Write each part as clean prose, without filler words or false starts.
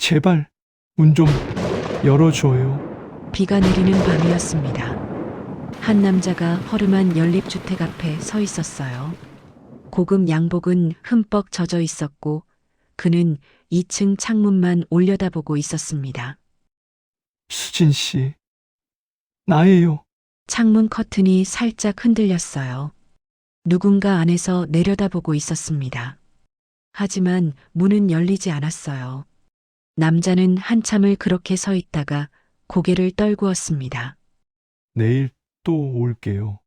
제발 문 좀 열어줘요. 비가 내리는 밤이었습니다. 한 남자가 허름한 연립주택 앞에 서 있었어요. 고급 양복은 흠뻑 젖어 있었고 그는 2층 창문만 올려다보고 있었습니다. 수진 씨, 나예요. 창문 커튼이 살짝 흔들렸어요. 누군가 안에서 내려다보고 있었습니다. 하지만 문은 열리지 않았어요. 남자는 한참을 그렇게 서 있다가 고개를 떨구었습니다. 내일 또 올게요.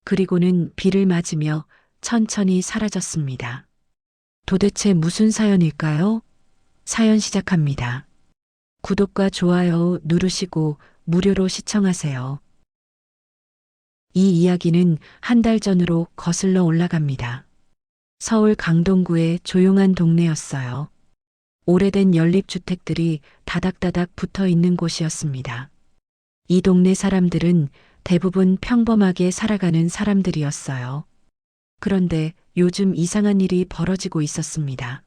그리고는 비를 맞으며 천천히 사라졌습니다. 도대체 무슨 사연일까요? 사연 시작합니다. 구독과 좋아요 누르시고 무료로 시청하세요. 이 이야기는 한 달 전으로 거슬러 올라갑니다. 서울 강동구의 조용한 동네였어요. 오래된 연립주택들이 다닥다닥 붙어 있는 곳이었습니다. 이 동네 사람들은 대부분 평범하게 살아가는 사람들이었어요. 그런데 요즘 이상한 일이 벌어지고 있었습니다.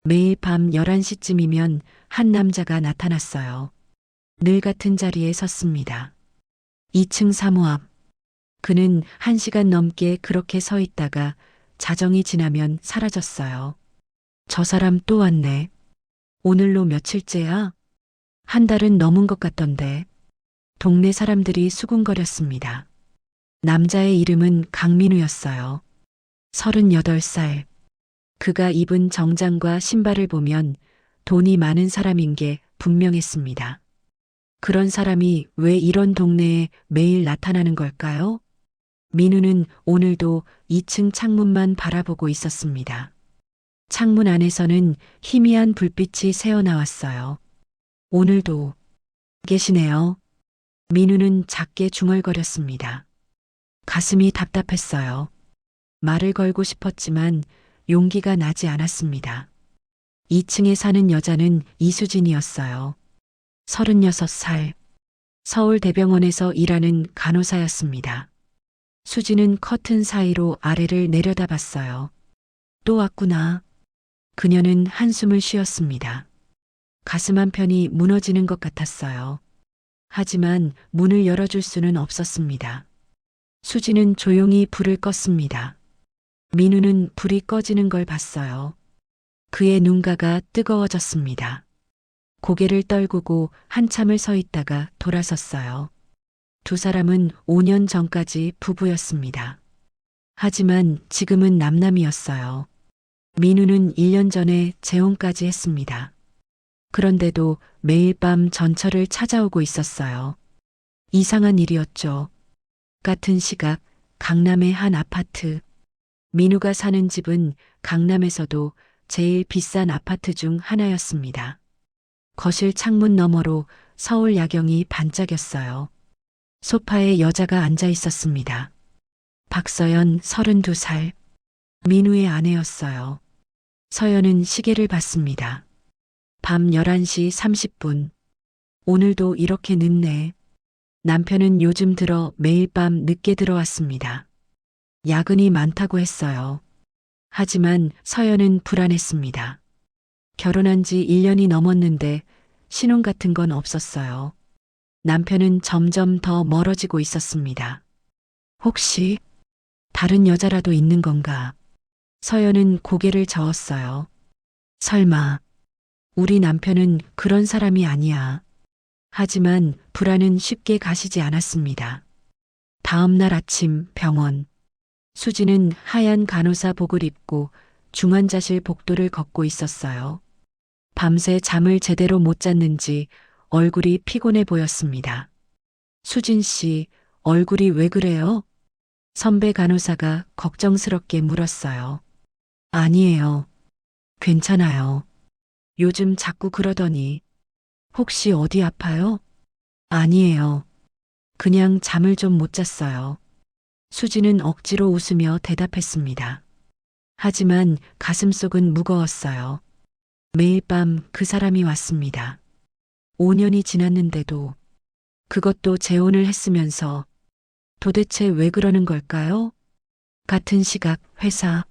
매일 밤 11시쯤이면 한 남자가 나타났어요. 늘 같은 자리에 섰습니다. 2층 사무 앞. 그는 1시간 넘게 그렇게 서 있다가 자정이 지나면 사라졌어요. 저 사람 또 왔네. 오늘로 며칠째야? 한 달은 넘은 것 같던데. 동네 사람들이 수군거렸습니다. 남자의 이름은 강민우였어요. 38살. 그가 입은 정장과 신발을 보면 돈이 많은 사람인 게 분명했습니다. 그런 사람이 왜 이런 동네에 매일 나타나는 걸까요? 민우는 오늘도 2층 창문만 바라보고 있었습니다. 창문 안에서는 희미한 불빛이 새어나왔어요. 오늘도 계시네요. 민우는 작게 중얼거렸습니다. 가슴이 답답했어요. 말을 걸고 싶었지만 용기가 나지 않았습니다. 2층에 사는 여자는 이수진이었어요. 36살. 서울대병원에서 일하는 간호사였습니다. 수진은 커튼 사이로 아래를 내려다봤어요. 또 왔구나. 그녀는 한숨을 쉬었습니다. 가슴 한편이 무너지는 것 같았어요. 하지만 문을 열어줄 수는 없었습니다. 수진은 조용히 불을 껐습니다. 민우는 불이 꺼지는 걸 봤어요. 그의 눈가가 뜨거워졌습니다. 고개를 떨구고 한참을 서 있다가 돌아섰어요. 두 사람은 5년 전까지 부부였습니다. 하지만 지금은 남남이었어요. 민우는 1년 전에 재혼까지 했습니다. 그런데도 매일 밤 전철을 찾아오고 있었어요. 이상한 일이었죠. 같은 시각 강남의 한 아파트. 민우가 사는 집은 강남에서도 제일 비싼 아파트 중 하나였습니다. 거실 창문 너머로 서울 야경이 반짝였어요. 소파에 여자가 앉아 있었습니다. 박서연 32살. 민우의 아내였어요. 서연은 시계를 봤습니다. 밤 11시 30분. 오늘도 이렇게 늦네. 남편은 요즘 들어 매일 밤 늦게 들어왔습니다. 야근이 많다고 했어요. 하지만 서연은 불안했습니다. 결혼한 지 1년이 넘었는데 신혼 같은 건 없었어요. 남편은 점점 더 멀어지고 있었습니다. 혹시 다른 여자라도 있는 건가? 서연은 고개를 저었어요. 설마, 우리 남편은 그런 사람이 아니야. 하지만 불안은 쉽게 가시지 않았습니다. 다음 날 아침 병원. 수지는 하얀 간호사복을 입고 중환자실 복도를 걷고 있었어요. 밤새 잠을 제대로 못 잤는지 얼굴이 피곤해 보였습니다. 수진 씨, 얼굴이 왜 그래요? 선배 간호사가 걱정스럽게 물었어요. 아니에요. 괜찮아요. 요즘 자꾸 그러더니. 혹시 어디 아파요? 아니에요. 그냥 잠을 좀 못 잤어요. 수지는 억지로 웃으며 대답했습니다. 하지만 가슴속은 무거웠어요. 매일 밤 그 사람이 왔습니다. 5년이 지났는데도 그것도 재혼을 했으면서 도대체 왜 그러는 걸까요? 같은 시각 회사.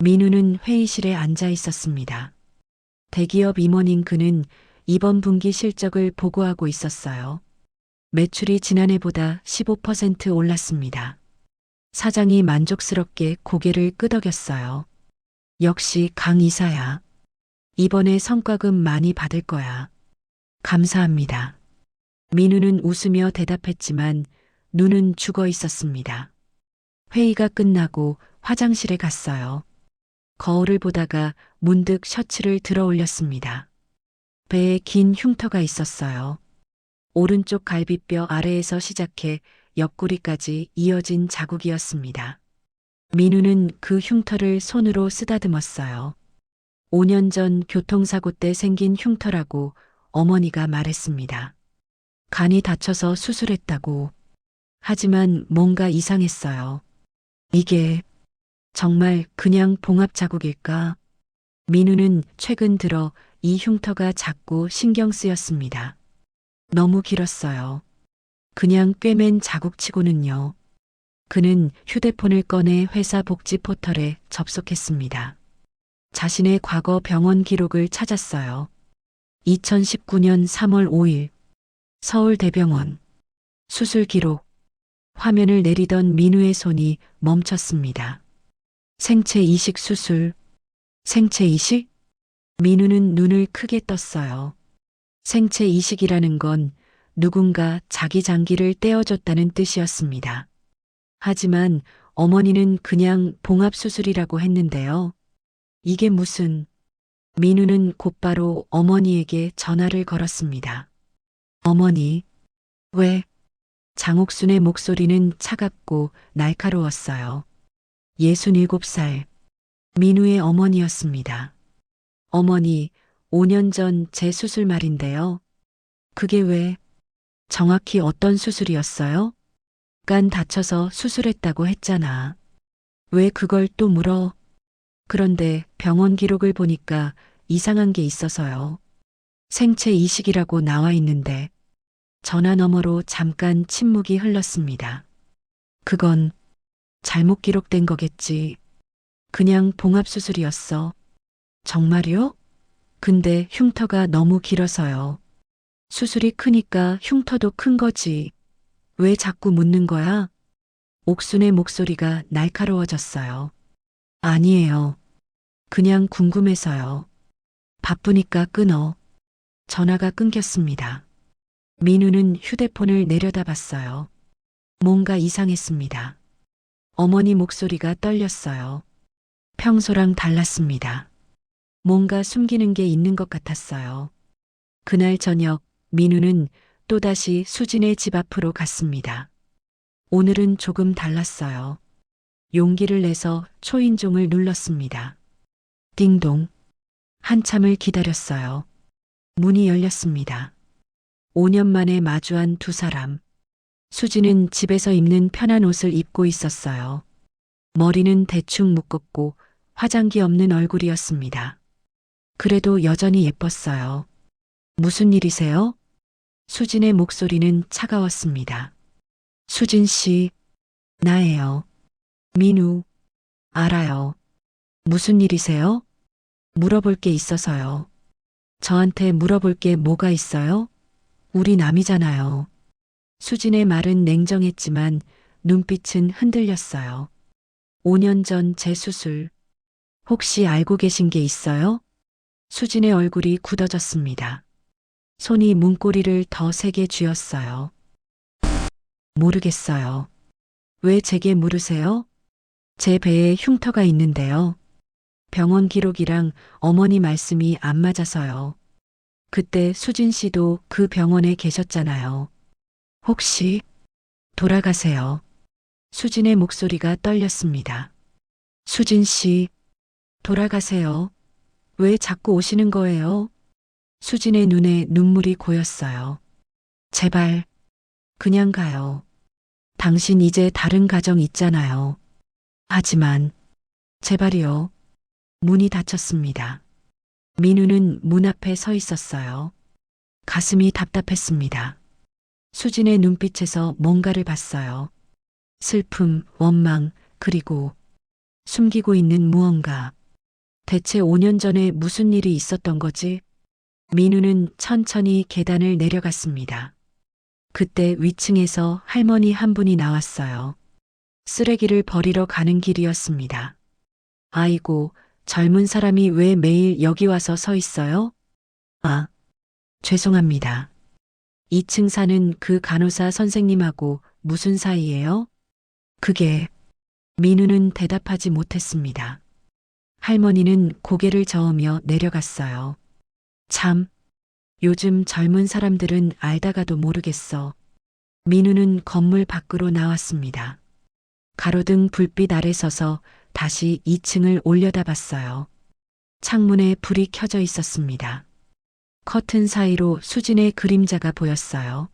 민우는 회의실에 앉아 있었습니다. 대기업 임원인 그는 이번 분기 실적을 보고하고 있었어요. 매출이 지난해보다 15% 올랐습니다. 사장이 만족스럽게 고개를 끄덕였어요. 역시 강 이사야. 이번에 성과금 많이 받을 거야. 감사합니다. 민우는 웃으며 대답했지만 눈은 죽어 있었습니다. 회의가 끝나고 화장실에 갔어요. 거울을 보다가 문득 셔츠를 들어 올렸습니다. 배에 긴 흉터가 있었어요. 오른쪽 갈비뼈 아래에서 시작해 옆구리까지 이어진 자국이었습니다. 민우는 그 흉터를 손으로 쓰다듬었어요. 5년 전 교통사고 때 생긴 흉터라고 어머니가 말했습니다. 간이 다쳐서 수술했다고. 하지만 뭔가 이상했어요. 이게 정말 그냥 봉합 자국일까? 민우는 최근 들어 이 흉터가 자꾸 신경 쓰였습니다. 너무 길었어요. 그냥 꿰맨 자국치고는요. 그는 휴대폰을 꺼내 회사 복지 포털에 접속했습니다. 자신의 과거 병원 기록을 찾았어요. 2019년 3월 5일 서울대병원 수술 기록. 화면을 내리던 민우의 손이 멈췄습니다. 생체 이식 수술. 생체 이식? 민우는 눈을 크게 떴어요. 생체 이식이라는 건 누군가 자기 장기를 떼어줬다는 뜻이었습니다. 하지만 어머니는 그냥 봉합수술이라고 했는데요. 이게 무슨... 민우는 곧바로 어머니에게 전화를 걸었습니다. 어머니, 왜? 장옥순의 목소리는 차갑고 날카로웠어요. 67살. 민우의 어머니였습니다. 어머니, 5년 전 제 수술 말인데요. 그게 왜? 정확히 어떤 수술이었어요? 간 다쳐서 수술했다고 했잖아. 왜 그걸 또 물어? 그런데 병원 기록을 보니까 이상한 게 있어서요. 생체 이식이라고 나와 있는데 전화 너머로 잠깐 침묵이 흘렀습니다. 그건 잘못 기록된 거겠지. 그냥 봉합수술이었어. 정말요? 근데 흉터가 너무 길어서요. 수술이 크니까 흉터도 큰 거지. 왜 자꾸 묻는 거야? 옥순의 목소리가 날카로워졌어요. 아니에요. 그냥 궁금해서요. 바쁘니까 끊어. 전화가 끊겼습니다. 민우는 휴대폰을 내려다봤어요. 뭔가 이상했습니다. 어머니 목소리가 떨렸어요. 평소랑 달랐습니다. 뭔가 숨기는 게 있는 것 같았어요. 그날 저녁 민우는 또다시 수진의 집 앞으로 갔습니다. 오늘은 조금 달랐어요. 용기를 내서 초인종을 눌렀습니다. 띵동. 한참을 기다렸어요. 문이 열렸습니다. 5년 만에 마주한 두 사람. 수지는 집에서 입는 편한 옷을 입고 있었어요. 머리는 대충 묶었고 화장기 없는 얼굴이었습니다. 그래도 여전히 예뻤어요. 무슨 일이세요? 수진의 목소리는 차가웠습니다. 수진 씨, 나예요. 민우, 알아요. 무슨 일이세요? 물어볼 게 있어서요. 저한테 물어볼 게 뭐가 있어요? 우리 남이잖아요. 수진의 말은 냉정했지만 눈빛은 흔들렸어요. 5년 전 제 수술, 혹시 알고 계신 게 있어요? 수진의 얼굴이 굳어졌습니다. 손이 문고리를 더 세게 쥐었어요. 모르겠어요. 왜 제게 물으세요? 제 배에 흉터가 있는데요. 병원 기록이랑 어머니 말씀이 안 맞아서요. 그때 수진 씨도 그 병원에 계셨잖아요. 혹시 돌아가세요. 수진의 목소리가 떨렸습니다. 수진 씨, 돌아가세요. 왜 자꾸 오시는 거예요? 수진의 눈에 눈물이 고였어요. 제발, 그냥 가요. 당신 이제 다른 가정 있잖아요. 하지만, 제발이요. 문이 닫혔습니다. 민우는 문 앞에 서 있었어요. 가슴이 답답했습니다. 수진의 눈빛에서 뭔가를 봤어요. 슬픔, 원망, 그리고 숨기고 있는 무언가. 대체 5년 전에 무슨 일이 있었던 거지? 민우는 천천히 계단을 내려갔습니다. 그때 위층에서 할머니 한 분이 나왔어요. 쓰레기를 버리러 가는 길이었습니다. 아이고, 젊은 사람이 왜 매일 여기 와서 서 있어요? 아, 죄송합니다. 2층 사는 그 간호사 선생님하고 무슨 사이예요? 그게 민우는 대답하지 못했습니다. 할머니는 고개를 저으며 내려갔어요. 참, 요즘 젊은 사람들은 알다가도 모르겠어. 민우는 건물 밖으로 나왔습니다. 가로등 불빛 아래 서서 다시 2층을 올려다봤어요. 창문에 불이 켜져 있었습니다. 커튼 사이로 수진의 그림자가 보였어요.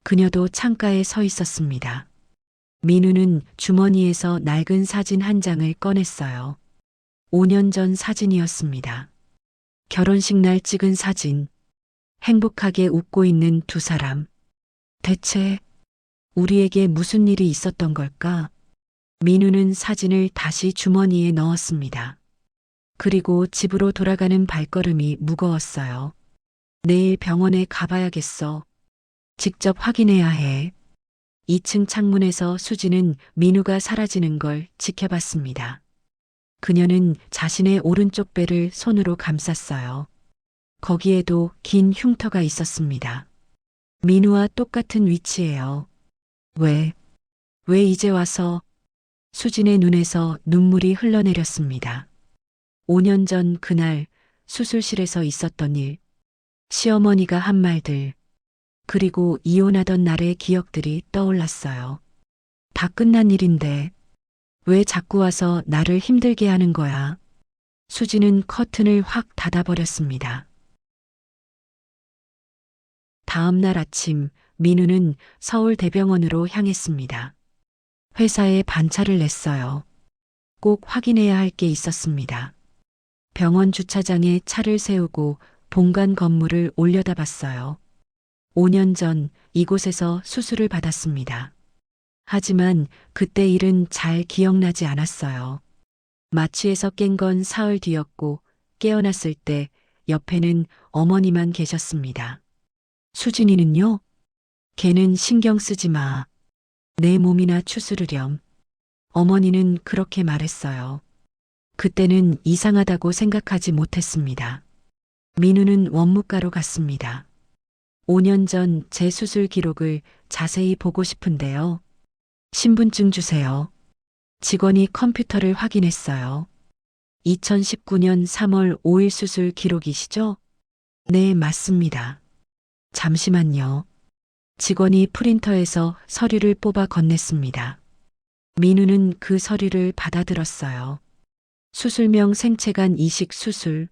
그녀도 창가에 서 있었습니다. 민우는 주머니에서 낡은 사진 한 장을 꺼냈어요. 5년 전 사진이었습니다. 결혼식 날 찍은 사진. 행복하게 웃고 있는 두 사람. 대체 우리에게 무슨 일이 있었던 걸까? 민우는 사진을 다시 주머니에 넣었습니다. 그리고 집으로 돌아가는 발걸음이 무거웠어요. 내일 병원에 가봐야겠어. 직접 확인해야 해. 2층 창문에서 수지는 민우가 사라지는 걸 지켜봤습니다. 그녀는 자신의 오른쪽 배를 손으로 감쌌어요. 거기에도 긴 흉터가 있었습니다. 민우와 똑같은 위치예요. 왜 이제 와서? 수진의 눈에서 눈물이 흘러내렸습니다. 5년 전 그날 수술실에서 있었던 일, 시어머니가 한 말들, 그리고 이혼하던 날의 기억들이 떠올랐어요. 다 끝난 일인데 왜 자꾸 와서 나를 힘들게 하는 거야? 수지는 커튼을 확 닫아버렸습니다. 다음 날 아침 민우는 서울대병원으로 향했습니다. 회사에 반차를 냈어요. 꼭 확인해야 할 게 있었습니다. 병원 주차장에 차를 세우고 본관 건물을 올려다봤어요. 5년 전 이곳에서 수술을 받았습니다. 하지만 그때 일은 잘 기억나지 않았어요. 마취에서 깬 건 사흘 뒤였고 깨어났을 때 옆에는 어머니만 계셨습니다. 수진이는요? 걔는 신경 쓰지 마. 내 몸이나 추스르렴. 어머니는 그렇게 말했어요. 그때는 이상하다고 생각하지 못했습니다. 민우는 원무과로 갔습니다. 5년 전 제 수술 기록을 자세히 보고 싶은데요. 신분증 주세요. 직원이 컴퓨터를 확인했어요. 2019년 3월 5일 수술 기록이시죠? 네, 맞습니다. 잠시만요. 직원이 프린터에서 서류를 뽑아 건넸습니다. 민우는 그 서류를 받아들었어요. 수술명 생체간 이식 수술.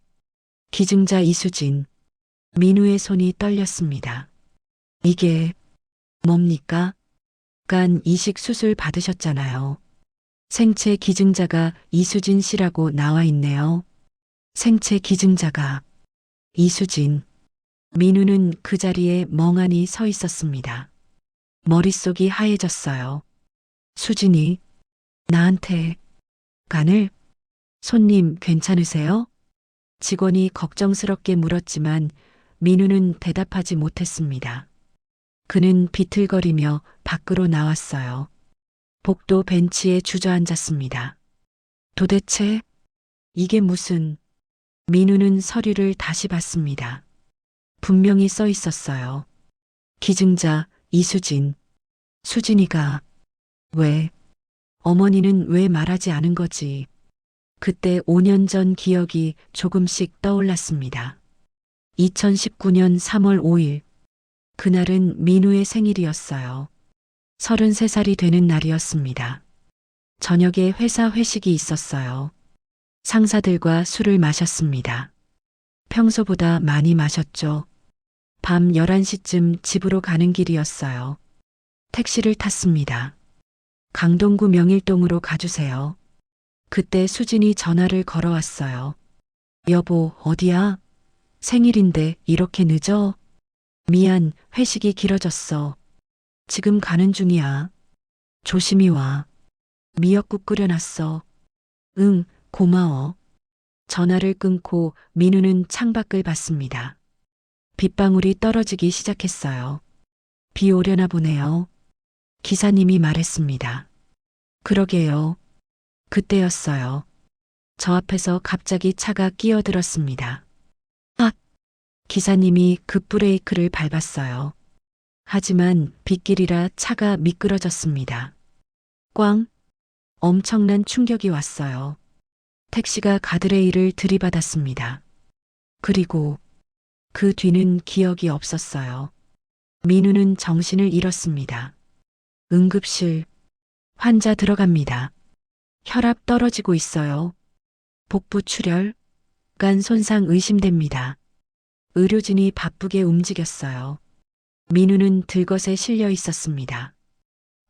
기증자 이수진. 민우의 손이 떨렸습니다. 이게 뭡니까? 간 이식 수술 받으셨잖아요. 생체 기증자가 이수진 씨라고 나와 있네요. 생체 기증자가 이수진. 민우는 그 자리에 멍하니 서 있었습니다. 머릿속이 하얘졌어요. 수진이 나한테 간을? 손님 괜찮으세요? 직원이 걱정스럽게 물었지만 민우는 대답하지 못했습니다. 그는 비틀거리며 밖으로 나왔어요. 복도 벤치에 주저앉았습니다. 도대체 이게 무슨? 민우는 서류를 다시 봤습니다. 분명히 써 있었어요. 기증자 이수진. 수진이가 왜? 어머니는 왜 말하지 않은 거지? 그때 5년 전 기억이 조금씩 떠올랐습니다. 2019년 3월 5일. 그날은 민우의 생일이었어요. 33살이 되는 날이었습니다. 저녁에 회사 회식이 있었어요. 상사들과 술을 마셨습니다. 평소보다 많이 마셨죠. 밤 11시쯤 집으로 가는 길이었어요. 택시를 탔습니다. 강동구 명일동으로 가주세요. 그때 수진이 전화를 걸어왔어요. 여보, 어디야? 생일인데 이렇게 늦어? 미안, 회식이 길어졌어. 지금 가는 중이야. 조심히 와. 미역국 끓여놨어. 응, 고마워. 전화를 끊고 민우는 창밖을 봤습니다. 빗방울이 떨어지기 시작했어요. 비 오려나 보네요. 기사님이 말했습니다. 그러게요. 그때였어요. 저 앞에서 갑자기 차가 끼어들었습니다. 아! 기사님이 급브레이크를 밟았어요. 하지만 빗길이라 차가 미끄러졌습니다. 꽝! 엄청난 충격이 왔어요. 택시가 가드레일을 들이받았습니다. 그리고 그 뒤는 기억이 없었어요. 민우는 정신을 잃었습니다. 응급실. 환자 들어갑니다. 혈압 떨어지고 있어요. 복부 출혈, 간 손상 의심됩니다. 의료진이 바쁘게 움직였어요. 민우는 들것에 실려 있었습니다.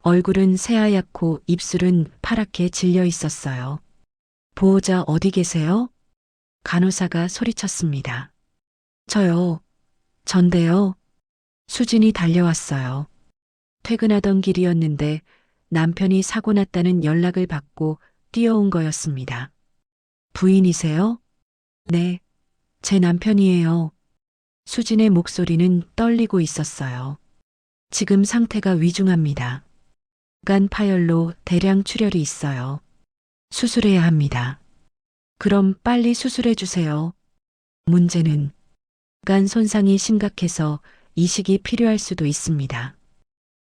얼굴은 새하얗고 입술은 파랗게 질려 있었어요. 보호자 어디 계세요? 간호사가 소리쳤습니다. 저요. 전데요. 수진이 달려왔어요. 퇴근하던 길이었는데 남편이 사고 났다는 연락을 받고 뛰어온 거였습니다. 부인이세요? 네, 제 남편이에요. 수진의 목소리는 떨리고 있었어요. 지금 상태가 위중합니다. 간 파열로 대량 출혈이 있어요. 수술해야 합니다. 그럼 빨리 수술해 주세요. 문제는 간 손상이 심각해서 이식이 필요할 수도 있습니다.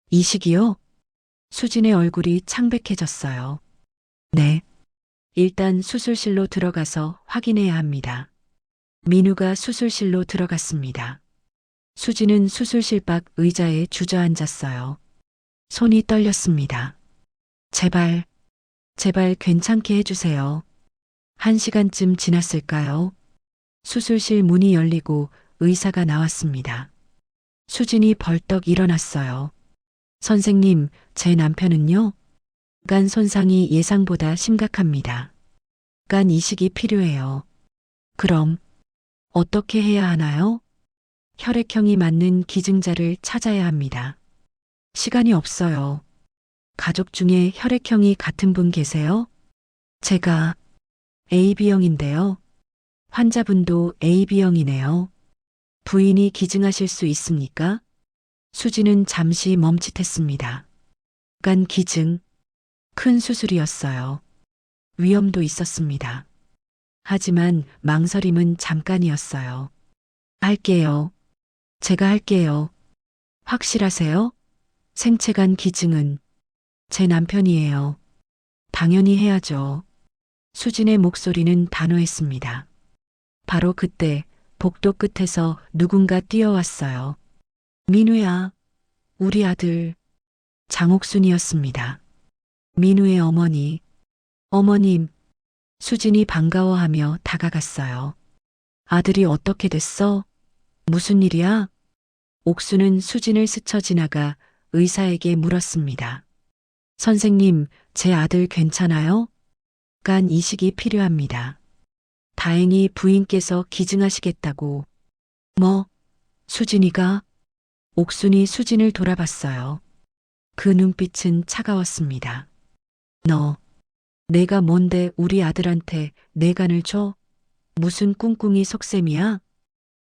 이식이요? 수진의 얼굴이 창백해졌어요. 네. 일단 수술실로 들어가서 확인해야 합니다. 민우가 수술실로 들어갔습니다. 수진은 수술실 밖 의자에 주저앉았어요. 손이 떨렸습니다. 제발, 제발 괜찮게 해주세요. 1시간쯤 지났을까요? 수술실 문이 열리고 의사가 나왔습니다. 수진이 벌떡 일어났어요. 선생님, 제 남편은요? 간 손상이 예상보다 심각합니다. 간 이식이 필요해요. 그럼 어떻게 해야 하나요? 혈액형이 맞는 기증자를 찾아야 합니다. 시간이 없어요. 가족 중에 혈액형이 같은 분 계세요? 제가 AB형인데요. 환자분도 AB형이네요. 부인이 기증하실 수 있습니까? 수지는 잠시 멈칫했습니다. 간 기증. 큰 수술이었어요. 위험도 있었습니다. 하지만 망설임은 잠깐이었어요. 할게요. 제가 할게요. 확실하세요? 생체간 기증은 제 남편이에요. 당연히 해야죠. 수진의 목소리는 단호했습니다. 바로 그때 복도 끝에서 누군가 뛰어왔어요. 민우야, 우리 아들. 장옥순이었습니다. 민우의 어머니. 어머님. 수진이 반가워하며 다가갔어요. 아들이 어떻게 됐어? 무슨 일이야? 옥수는 수진을 스쳐 지나가 의사에게 물었습니다. 선생님, 제 아들 괜찮아요? 간 이식이 필요합니다. 다행히 부인께서 기증하시겠다고. 뭐? 수진이가? 옥순이 수진을 돌아봤어요. 그 눈빛은 차가웠습니다. 너, 내가 뭔데 우리 아들한테 내 간을 줘? 무슨 꿍꿍이 속셈이야?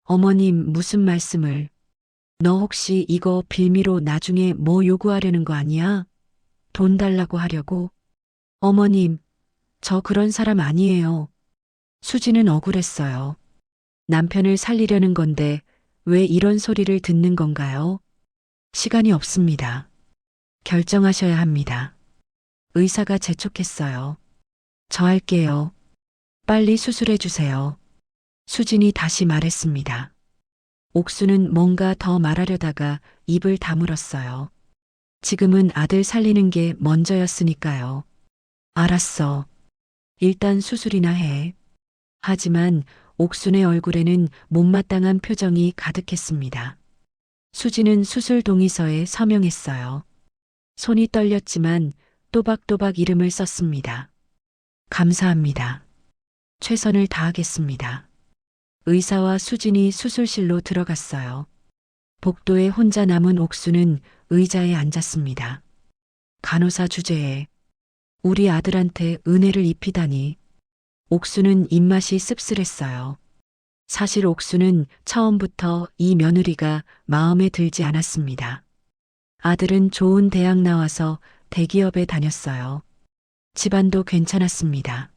어머님 무슨 말씀을. 너 혹시 이거 빌미로 나중에 뭐 요구하려는 거 아니야? 돈 달라고 하려고? 어머님, 저 그런 사람 아니에요. 수지는 억울했어요. 남편을 살리려는 건데 왜 이런 소리를 듣는 건가요? 시간이 없습니다. 결정하셔야 합니다. 의사가 재촉했어요. 저 할게요. 빨리 수술해 주세요. 수진이 다시 말했습니다. 옥수는 뭔가 더 말하려다가 입을 다물었어요. 지금은 아들 살리는 게 먼저였으니까요. 알았어. 일단 수술이나 해. 하지만 옥순의 얼굴에는 못마땅한 표정이 가득했습니다. 수지는 수술 동의서에 서명했어요. 손이 떨렸지만 또박또박 이름을 썼습니다. 감사합니다. 최선을 다하겠습니다. 의사와 수진이 수술실로 들어갔어요. 복도에 혼자 남은 옥수는 의자에 앉았습니다. 간호사 주제에 우리 아들한테 은혜를 입히다니. 옥수는 입맛이 씁쓸했어요. 사실 옥수는 처음부터 이 며느리가 마음에 들지 않았습니다. 아들은 좋은 대학 나와서 대기업에 다녔어요. 집안도 괜찮았습니다.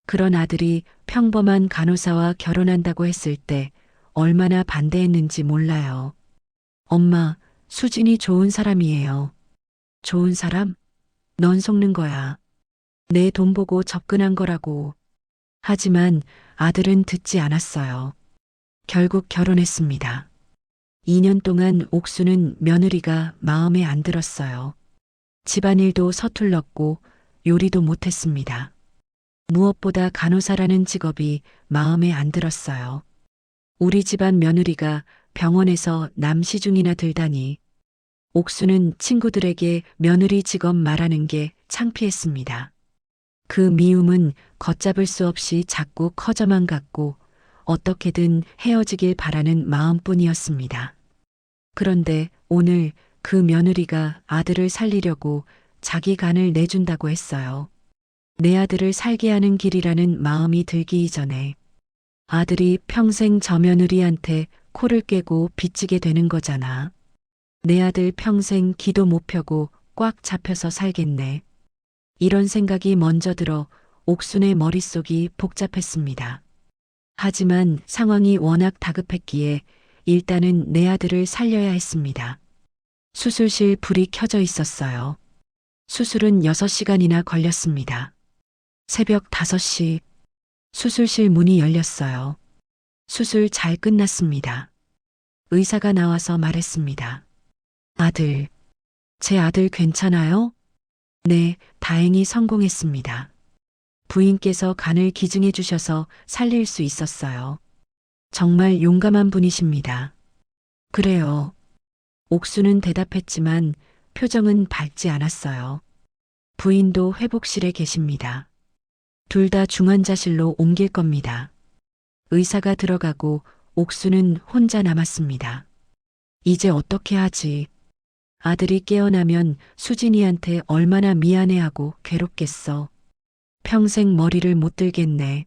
그런 아들이 평범한 간호사와 결혼한다고 했을 때 얼마나 반대했는지 몰라요. 엄마, 수진이 좋은 사람이에요. 좋은 사람? 넌 속는 거야. 내 돈 보고 접근한 거라고. 하지만 아들은 듣지 않았어요. 결국 결혼했습니다. 2년 동안 옥수는 며느리가 마음에 안 들었어요. 집안일도 서툴렀고 요리도 못했습니다. 무엇보다 간호사라는 직업이 마음에 안 들었어요. 우리 집안 며느리가 병원에서 남시중이나 들다니. 옥수는 친구들에게 며느리 직업 말하는 게 창피했습니다. 그 미움은 걷잡을 수 없이 자꾸 커져만 갔고 어떻게든 헤어지길 바라는 마음뿐이었습니다. 그런데 오늘 그 며느리가 아들을 살리려고 자기 간을 내준다고 했어요. 내 아들을 살게 하는 길이라는 마음이 들기 이전에 아들이 평생 저 며느리한테 코를 꿰고 빚지게 되는 거잖아. 내 아들 평생 기도 못 펴고 꽉 잡혀서 살겠네. 이런 생각이 먼저 들어 옥순의 머릿속이 복잡했습니다. 하지만 상황이 워낙 다급했기에 일단은 내 아들을 살려야 했습니다. 수술실 불이 켜져 있었어요. 수술은 6시간이나 걸렸습니다. 새벽 5시 수술실 문이 열렸어요. 수술 잘 끝났습니다. 의사가 나와서 말했습니다. 아들, 제 아들 괜찮아요? 네, 다행히 성공했습니다. 부인께서 간을 기증해 주셔서 살릴 수 있었어요. 정말 용감한 분이십니다. 그래요. 옥수는 대답했지만 표정은 밝지 않았어요. 부인도 회복실에 계십니다. 둘 다 중환자실로 옮길 겁니다. 의사가 들어가고 옥수는 혼자 남았습니다. 이제 어떻게 하지? 아들이 깨어나면 수진이한테 얼마나 미안해하고 괴롭겠어. 평생 머리를 못 들겠네.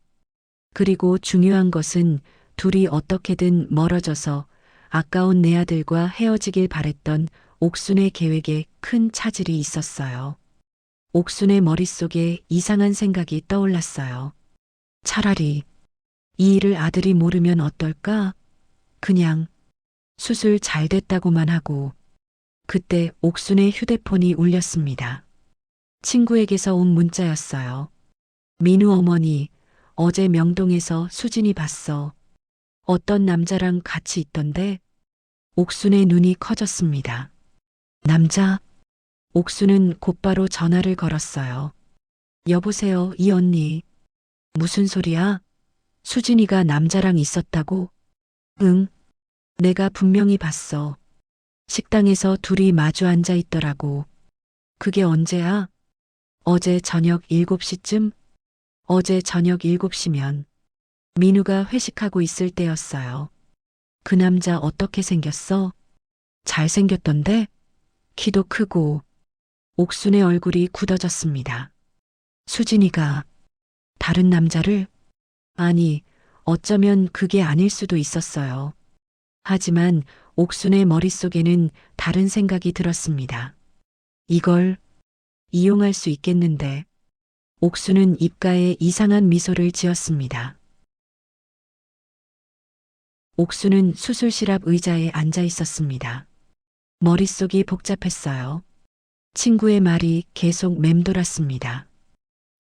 그리고 중요한 것은 둘이 어떻게든 멀어져서 아까운 내 아들과 헤어지길 바랬던 옥순의 계획에 큰 차질이 있었어요. 옥순의 머릿속에 이상한 생각이 떠올랐어요. 차라리 이 일을 아들이 모르면 어떨까? 그냥 수술 잘 됐다고만 하고. 그때 옥순의 휴대폰이 울렸습니다. 친구에게서 온 문자였어요. 민우 어머니, 어제 명동에서 수진이 봤어. 어떤 남자랑 같이 있던데? 옥순의 눈이 커졌습니다. 남자? 옥순은 곧바로 전화를 걸었어요. 여보세요, 이 언니. 무슨 소리야? 수진이가 남자랑 있었다고? 응. 내가 분명히 봤어. 식당에서 둘이 마주 앉아 있더라고. 그게 언제야? 어제 저녁 7시쯤? 어제 저녁 7시면 민우가 회식하고 있을 때였어요. 그 남자 어떻게 생겼어? 잘생겼던데? 키도 크고. 옥순의 얼굴이 굳어졌습니다. 수진이가 다른 남자를? 아니, 어쩌면 그게 아닐 수도 있었어요. 하지만 옥순의 머릿속에는 다른 생각이 들었습니다. 이걸 이용할 수 있겠는데. 옥순은 입가에 이상한 미소를 지었습니다. 옥순은 수술실 앞 의자에 앉아 있었습니다. 머릿속이 복잡했어요. 친구의 말이 계속 맴돌았습니다.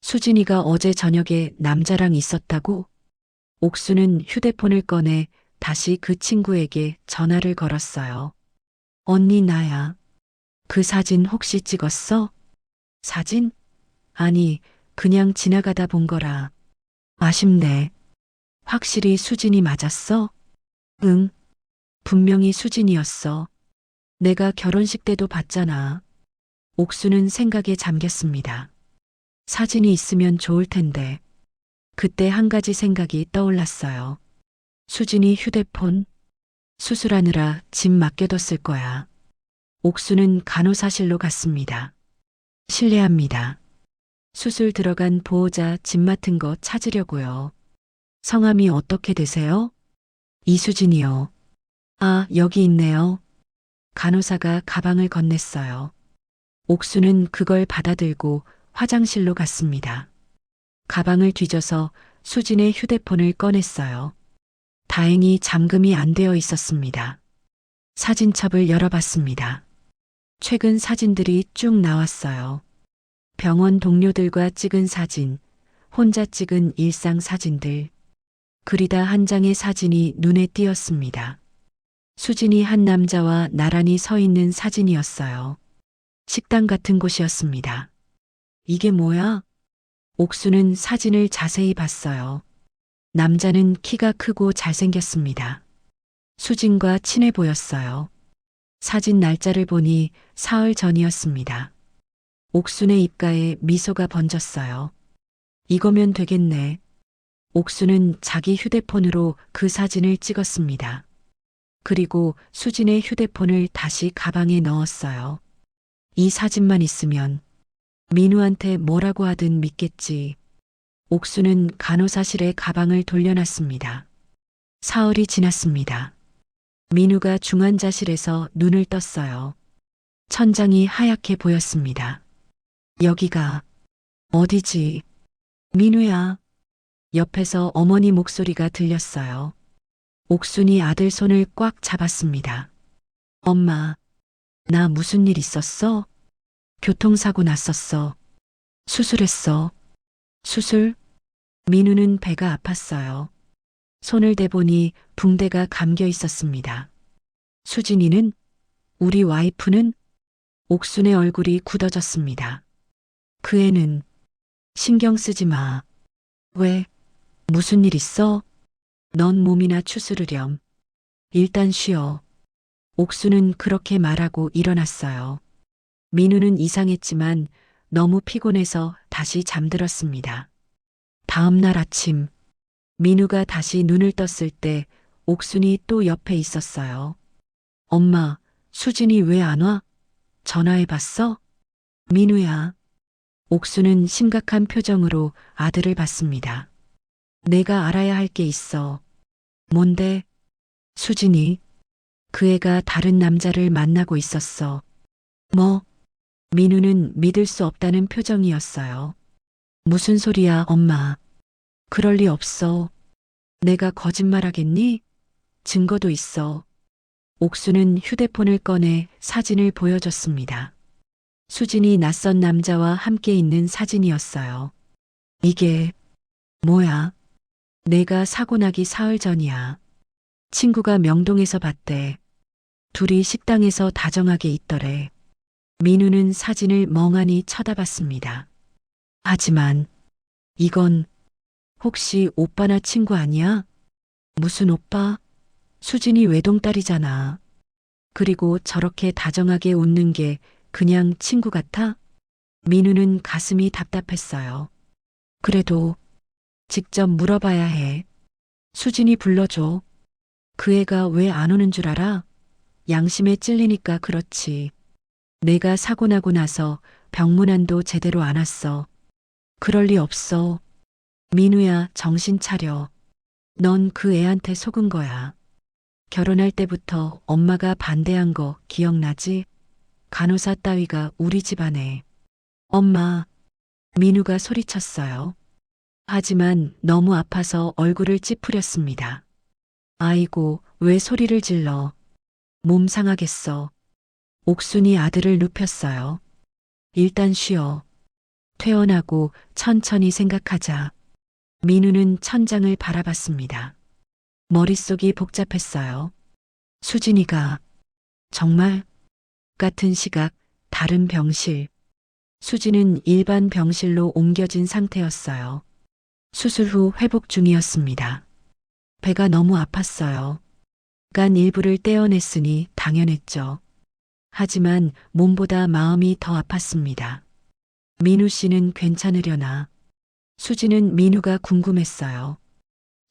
수진이가 어제 저녁에 남자랑 있었다고? 옥순은 휴대폰을 꺼내 다시 그 친구에게 전화를 걸었어요. 언니 나야. 그 사진 혹시 찍었어? 사진? 아니, 그냥 지나가다 본 거라. 아쉽네. 확실히 수진이 맞았어? 응. 분명히 수진이었어. 내가 결혼식 때도 봤잖아. 옥수는 생각에 잠겼습니다. 사진이 있으면 좋을 텐데. 그때 한 가지 생각이 떠올랐어요. 수진이 휴대폰 수술하느라 집 맡겨뒀을 거야. 옥수는 간호사실로 갔습니다. 실례합니다. 수술 들어간 보호자 집 맡은 거 찾으려고요. 성함이 어떻게 되세요? 이수진이요. 아, 여기 있네요. 간호사가 가방을 건넸어요. 옥수는 그걸 받아들고 화장실로 갔습니다. 가방을 뒤져서 수진의 휴대폰을 꺼냈어요. 다행히 잠금이 안 되어 있었습니다. 사진첩을 열어봤습니다. 최근 사진들이 쭉 나왔어요. 병원 동료들과 찍은 사진, 혼자 찍은 일상 사진들. 그리다 한 장의 사진이 눈에 띄었습니다. 수진이 한 남자와 나란히 서 있는 사진이었어요. 식당 같은 곳이었습니다. 이게 뭐야? 옥수는 사진을 자세히 봤어요. 남자는 키가 크고 잘생겼습니다. 수진과 친해 보였어요. 사진 날짜를 보니 사흘 전이었습니다. 옥순의 입가에 미소가 번졌어요. 이거면 되겠네. 옥수는 자기 휴대폰으로 그 사진을 찍었습니다. 그리고 수진의 휴대폰을 다시 가방에 넣었어요. 이 사진만 있으면 민우한테 뭐라고 하든 믿겠지. 옥수는 간호사실에 가방을 돌려놨습니다. 사흘이 지났습니다. 민우가 중환자실에서 눈을 떴어요. 천장이 하얗게 보였습니다. 여기가 어디지? 민우야. 옆에서 어머니 목소리가 들렸어요. 옥순이 아들 손을 꽉 잡았습니다. 엄마, 나 무슨 일 있었어? 교통사고 났었어. 수술했어. 수술? 민우는 배가 아팠어요. 손을 대보니 붕대가 감겨 있었습니다. 수진이는? 우리 와이프는? 옥순의 얼굴이 굳어졌습니다. 그 애는? 신경 쓰지 마. 왜? 무슨 일 있어? 넌 몸이나 추스르렴. 일단 쉬어. 옥수는 그렇게 말하고 일어났어요. 민우는 이상했지만 너무 피곤해서 다시 잠들었습니다. 다음 날 아침, 민우가 다시 눈을 떴을 때 옥순이 또 옆에 있었어요. 엄마, 수진이 왜 안 와? 전화해봤어? 민우야. 옥수는 심각한 표정으로 아들을 봤습니다. 내가 알아야 할 게 있어. 뭔데? 수진이. 그 애가 다른 남자를 만나고 있었어. 뭐? 민우는 믿을 수 없다는 표정이었어요. 무슨 소리야, 엄마. 그럴 리 없어. 내가 거짓말하겠니? 증거도 있어. 옥수는 휴대폰을 꺼내 사진을 보여줬습니다. 수진이 낯선 남자와 함께 있는 사진이었어요. 이게 뭐야? 내가 사고 나기 사흘 전이야. 친구가 명동에서 봤대. 둘이 식당에서 다정하게 있더래. 민우는 사진을 멍하니 쳐다봤습니다. 하지만 이건 혹시 오빠나 친구 아니야? 무슨 오빠? 수진이 외동딸이잖아. 그리고 저렇게 다정하게 웃는 게 그냥 친구 같아? 민우는 가슴이 답답했어요. 그래도 직접 물어봐야 해. 수진이 불러줘. 그 애가 왜 안 오는 줄 알아? 양심에 찔리니까 그렇지. 내가 사고 나고 나서 병문안도 제대로 안 왔어. 그럴 리 없어. 민우야, 정신 차려. 넌 그 애한테 속은 거야. 결혼할 때부터 엄마가 반대한 거 기억나지? 간호사 따위가 우리 집안에. 엄마, 민우가 소리쳤어요. 하지만 너무 아파서 얼굴을 찌푸렸습니다. 아이고, 왜 소리를 질러. 몸 상하겠어. 옥순이 아들을 눕혔어요. 일단 쉬어. 퇴원하고 천천히 생각하자. 민우는 천장을 바라봤습니다. 머릿속이 복잡했어요. 수진이가 정말 같은 시각 다른 병실. 수진은 일반 병실로 옮겨진 상태였어요. 수술 후 회복 중이었습니다. 배가 너무 아팠어요. 간 일부를 떼어냈으니 당연했죠. 하지만 몸보다 마음이 더 아팠습니다. 민우 씨는 괜찮으려나? 수지는 민우가 궁금했어요.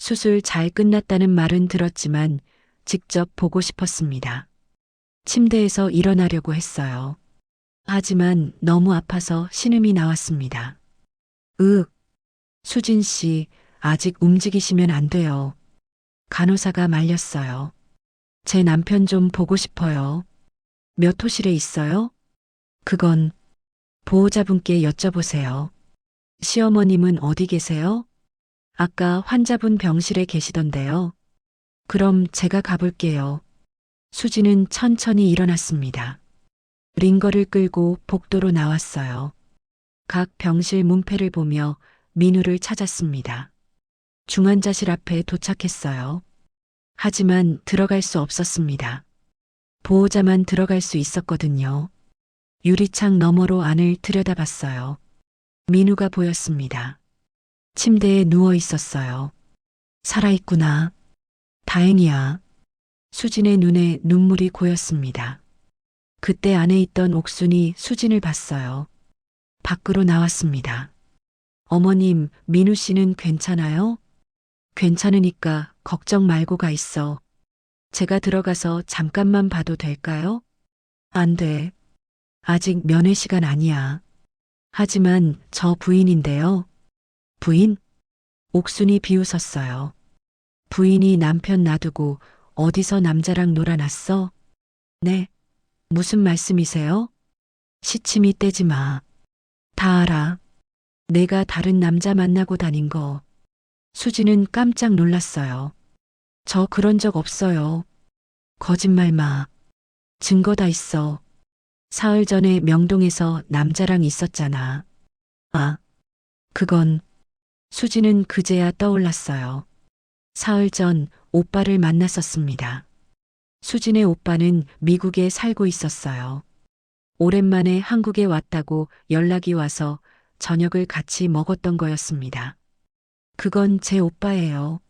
수술 잘 끝났다는 말은 들었지만 직접 보고 싶었습니다. 침대에서 일어나려고 했어요. 하지만 너무 아파서 신음이 나왔습니다. 수진 씨, 아직 움직이시면 안 돼요. 간호사가 말렸어요. 제 남편 좀 보고 싶어요. 몇 호실에 있어요? 그건 보호자분께 여쭤보세요. 시어머님은 어디 계세요? 아까 환자분 병실에 계시던데요. 그럼 제가 가볼게요. 수지는 천천히 일어났습니다. 링거를 끌고 복도로 나왔어요. 각 병실 문패를 보며 민우를 찾았습니다. 중환자실 앞에 도착했어요. 하지만 들어갈 수 없었습니다. 보호자만 들어갈 수 있었거든요. 유리창 너머로 안을 들여다봤어요. 민우가 보였습니다. 침대에 누워 있었어요. 살아있구나. 다행이야. 수진의 눈에 눈물이 고였습니다. 그때 안에 있던 옥순이 수진을 봤어요. 밖으로 나왔습니다. 어머님, 민우 씨는 괜찮아요? 괜찮으니까 걱정 말고 가 있어. 제가 들어가서 잠깐만 봐도 될까요? 안 돼. 아직 면회 시간 아니야. 하지만 저 부인인데요. 부인? 옥순이 비웃었어요. 부인이 남편 놔두고 어디서 남자랑 놀아났어? 네. 무슨 말씀이세요? 시침이 떼지 마. 다 알아. 내가 다른 남자 만나고 다닌 거. 수지는 깜짝 놀랐어요. 저 그런 적 없어요. 거짓말 마. 증거 다 있어. 사흘 전에 명동에서 남자랑 있었잖아. 아, 그건 수지는 그제야 떠올랐어요. 사흘 전 오빠를 만났었습니다. 수진의 오빠는 미국에 살고 있었어요. 오랜만에 한국에 왔다고 연락이 와서 저녁을 같이 먹었던 거였습니다. 그건 제 오빠예요.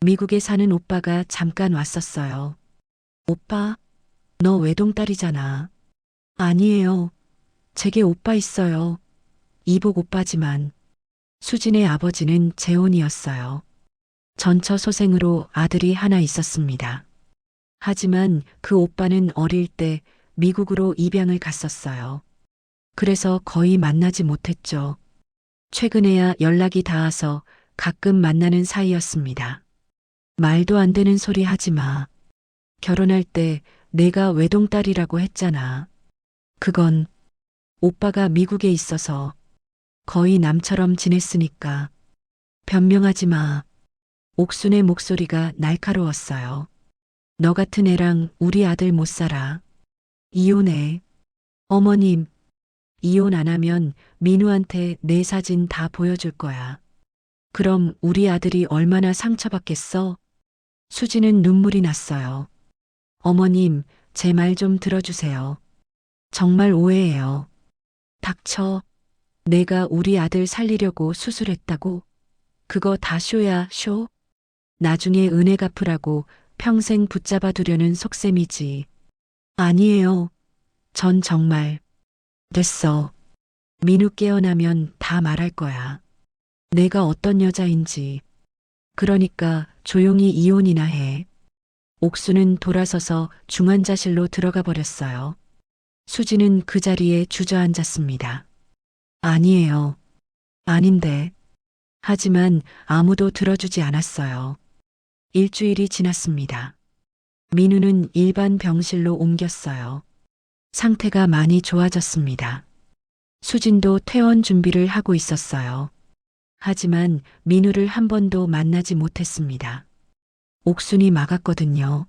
미국에 사는 오빠가 잠깐 왔었어요. 오빠, 너 외동딸이잖아. 아니에요. 제게 오빠 있어요. 이복 오빠지만. 수진의 아버지는 재혼이었어요. 전처소생으로 아들이 하나 있었습니다. 하지만 그 오빠는 어릴 때 미국으로 입양을 갔었어요. 그래서 거의 만나지 못했죠. 최근에야 연락이 닿아서 가끔 만나는 사이였습니다. 말도 안 되는 소리 하지 마. 결혼할 때 내가 외동딸이라고 했잖아. 그건 오빠가 미국에 있어서 거의 남처럼 지냈으니까. 변명하지 마. 옥순의 목소리가 날카로웠어요. 너 같은 애랑 우리 아들 못 살아. 이혼해. 어머님, 이혼 안 하면 민우한테 내 사진 다 보여줄 거야. 그럼 우리 아들이 얼마나 상처받겠어? 수지는 눈물이 났어요. 어머님, 제 말 좀 들어주세요. 정말 오해해요. 닥쳐. 내가 우리 아들 살리려고 수술했다고? 그거 다 쇼야, 쇼? 나중에 은혜 갚으라고 평생 붙잡아 두려는 속셈이지. 아니에요. 전 정말. 됐어. 민우 깨어나면 다 말할 거야. 내가 어떤 여자인지. 그러니까 조용히 이혼이나 해. 옥수는 돌아서서 중환자실로 들어가 버렸어요. 수지는 그 자리에 주저앉았습니다. 아니에요. 아닌데. 하지만 아무도 들어주지 않았어요. 일주일이 지났습니다. 민우는 일반 병실로 옮겼어요. 상태가 많이 좋아졌습니다. 수진도 퇴원 준비를 하고 있었어요. 하지만 민우를 한 번도 만나지 못했습니다. 옥순이 막았거든요.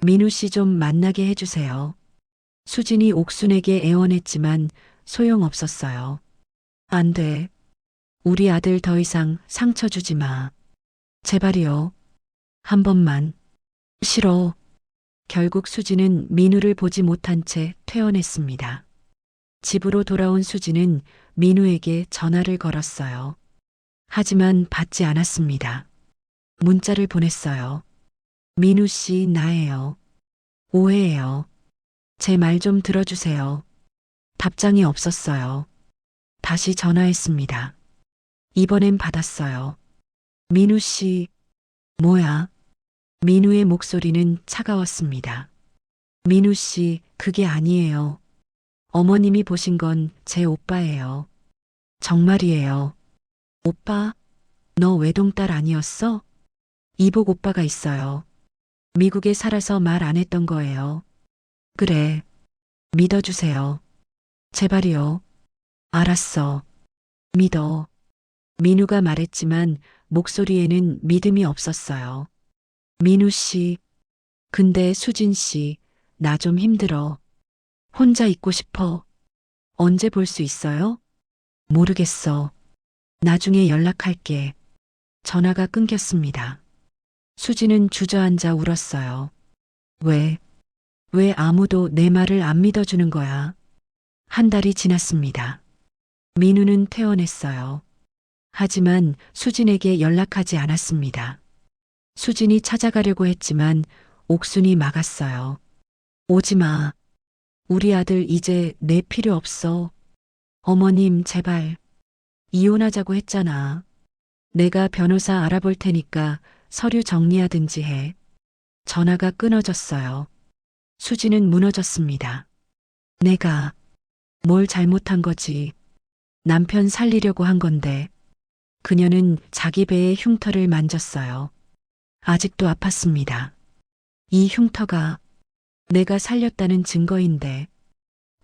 민우 씨 좀 만나게 해주세요. 수진이 옥순에게 애원했지만 소용없었어요. 안 돼. 우리 아들 더 이상 상처 주지 마. 제발이요. 한 번만. 싫어. 결국 수지는 민우를 보지 못한 채 퇴원했습니다. 집으로 돌아온 수지는 민우에게 전화를 걸었어요. 하지만 받지 않았습니다. 문자를 보냈어요. 민우 씨, 나예요. 오해예요. 제 말 좀 들어주세요. 답장이 없었어요. 다시 전화했습니다. 이번엔 받았어요. 민우 씨, 뭐야? 민우의 목소리는 차가웠습니다. 민우 씨, 그게 아니에요. 어머님이 보신 건 제 오빠예요. 정말이에요. 오빠, 너 외동딸 아니었어? 이복 오빠가 있어요. 미국에 살아서 말 안 했던 거예요. 그래. 믿어주세요. 제발이요. 알았어. 믿어. 민우가 말했지만 목소리에는 믿음이 없었어요. 민우 씨, 근데 수진 씨, 나 좀 힘들어. 혼자 있고 싶어. 언제 볼 수 있어요? 모르겠어. 나중에 연락할게. 전화가 끊겼습니다. 수진은 주저앉아 울었어요. 왜 아무도 내 말을 안 믿어주는 거야? 한 달이 지났습니다. 민우는 퇴원했어요. 하지만 수진에게 연락하지 않았습니다. 수진이 찾아가려고 했지만 옥순이 막았어요. 오지 마. 우리 아들 이제 내 필요 없어. 어머님, 제발. 이혼하자고 했잖아. 내가 변호사 알아볼 테니까 서류 정리하든지 해. 전화가 끊어졌어요. 수지는 무너졌습니다. 내가 뭘 잘못한 거지. 남편 살리려고 한 건데. 그녀는 자기 배의 흉터를 만졌어요. 아직도 아팠습니다. 이 흉터가 내가 살렸다는 증거인데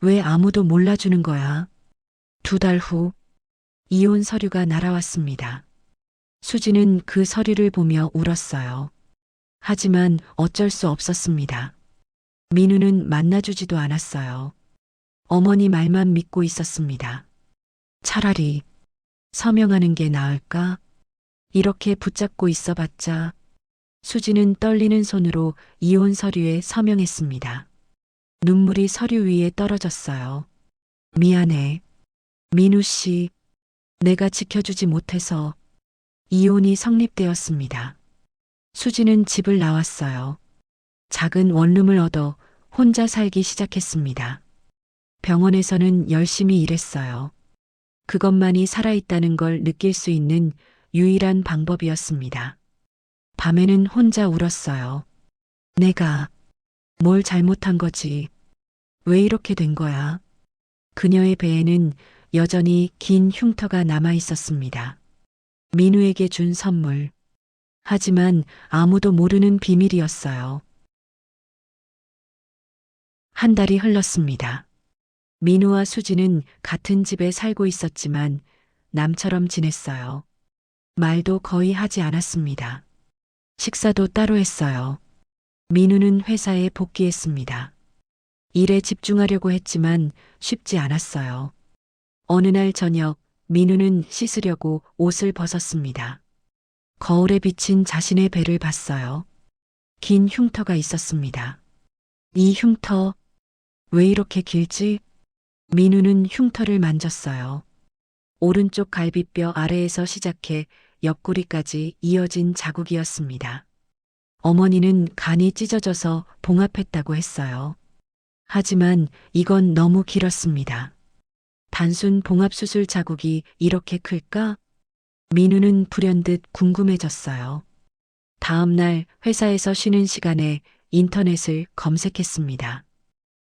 왜 아무도 몰라주는 거야? 2달 후 이혼 서류가 날아왔습니다. 수지는 그 서류를 보며 울었어요. 하지만 어쩔 수 없었습니다. 민우는 만나주지도 않았어요. 어머니 말만 믿고 있었습니다. 차라리 서명하는 게 나을까? 이렇게 붙잡고 있어봤자. 수지는 떨리는 손으로 이혼 서류에 서명했습니다. 눈물이 서류 위에 떨어졌어요. 미안해. 민우 씨, 내가 지켜주지 못해서. 이혼이 성립되었습니다. 수지는 집을 나왔어요. 작은 원룸을 얻어 혼자 살기 시작했습니다. 병원에서는 열심히 일했어요. 그것만이 살아있다는 걸 느낄 수 있는 유일한 방법이었습니다. 밤에는 혼자 울었어요. 내가 뭘 잘못한 거지? 왜 이렇게 된 거야? 그녀의 배에는 여전히 긴 흉터가 남아 있었습니다. 민우에게 준 선물. 하지만 아무도 모르는 비밀이었어요. 한 달이 흘렀습니다. 민우와 수지는 같은 집에 살고 있었지만 남처럼 지냈어요. 말도 거의 하지 않았습니다. 식사도 따로 했어요. 민우는 회사에 복귀했습니다. 일에 집중하려고 했지만 쉽지 않았어요. 어느 날 저녁 민우는 씻으려고 옷을 벗었습니다. 거울에 비친 자신의 배를 봤어요. 긴 흉터가 있었습니다. 이 흉터, 왜 이렇게 길지? 민우는 흉터를 만졌어요. 오른쪽 갈비뼈 아래에서 시작해 옆구리까지 이어진 자국이었습니다. 어머니는 간이 찢어져서 봉합했다고 했어요. 하지만 이건 너무 길었습니다. 단순 봉합수술 자국이 이렇게 클까? 민우는 불현듯 궁금해졌어요. 다음 날 회사에서 쉬는 시간에 인터넷을 검색했습니다.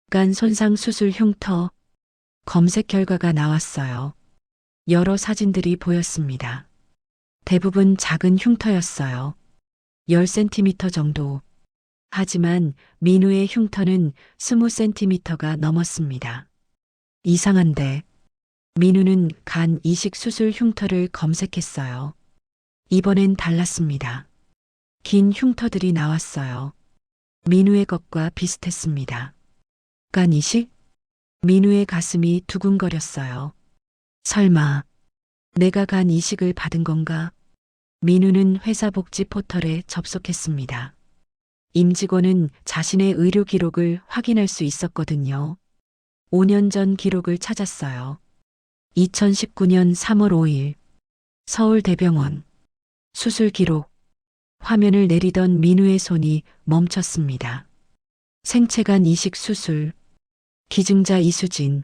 간 손상 수술 흉터. 검색 결과가 나왔어요. 여러 사진들이 보였습니다. 대부분 작은 흉터였어요. 10cm 정도. 하지만 민우의 흉터는 20cm가 넘었습니다. 이상한데. 민우는 간 이식 수술 흉터를 검색했어요. 이번엔 달랐습니다. 긴 흉터들이 나왔어요. 민우의 것과 비슷했습니다. 간 이식? 민우의 가슴이 두근거렸어요. 설마 내가 간 이식을 받은 건가? 민우는 회사 복지 포털에 접속했습니다. 임직원은 자신의 의료 기록을 확인할 수 있었거든요. 5년 전 기록을 찾았어요. 2019년 3월 5일 서울대병원 수술 기록. 화면을 내리던 민우의 손이 멈췄습니다. 생체간 이식 수술. 기증자 이수진.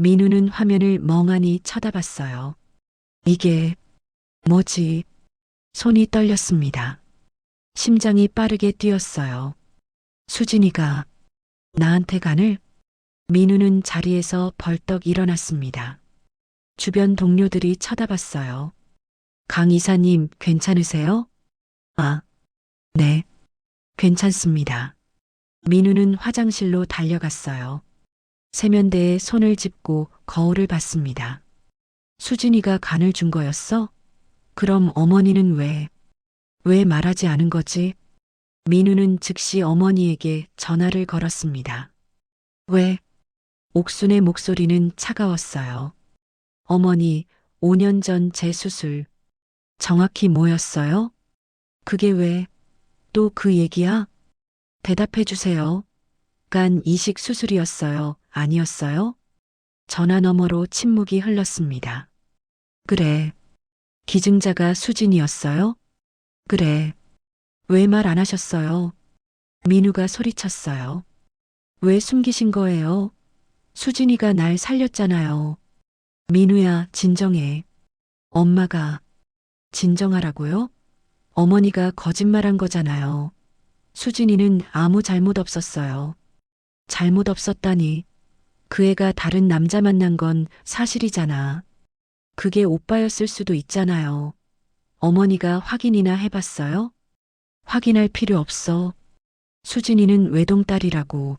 민우는 화면을 멍하니 쳐다봤어요. 이게 뭐지? 손이 떨렸습니다. 심장이 빠르게 뛰었어요. 수진이가 나한테 간을? 민우는 자리에서 벌떡 일어났습니다. 주변 동료들이 쳐다봤어요. 강 이사님 괜찮으세요? 아, 네, 괜찮습니다. 민우는 화장실로 달려갔어요. 세면대에 손을 짚고 거울을 봤습니다. 수진이가 간을 준 거였어? 그럼 어머니는 왜 말하지 않은 거지? 민우는 즉시 어머니에게 전화를 걸었습니다. 왜? 옥순의 목소리는 차가웠어요. 어머니, 5년 전 제 수술. 정확히 뭐였어요? 그게 왜? 또 그 얘기야? 대답해 주세요. 간 이식 수술이었어요. 아니었어요? 전화 너머로 침묵이 흘렀습니다. 그래. 기증자가 수진이었어요? 그래. 왜 말 안 하셨어요? 민우가 소리쳤어요. 왜 숨기신 거예요? 수진이가 날 살렸잖아요. 민우야, 진정해. 엄마가 진정하라고요? 어머니가 거짓말한 거잖아요. 수진이는 아무 잘못 없었어요. 잘못 없었다니. 그 애가 다른 남자 만난 건 사실이잖아. 그게 오빠였을 수도 있잖아요. 어머니가 확인이나 해봤어요? 확인할 필요 없어. 수진이는 외동딸이라고.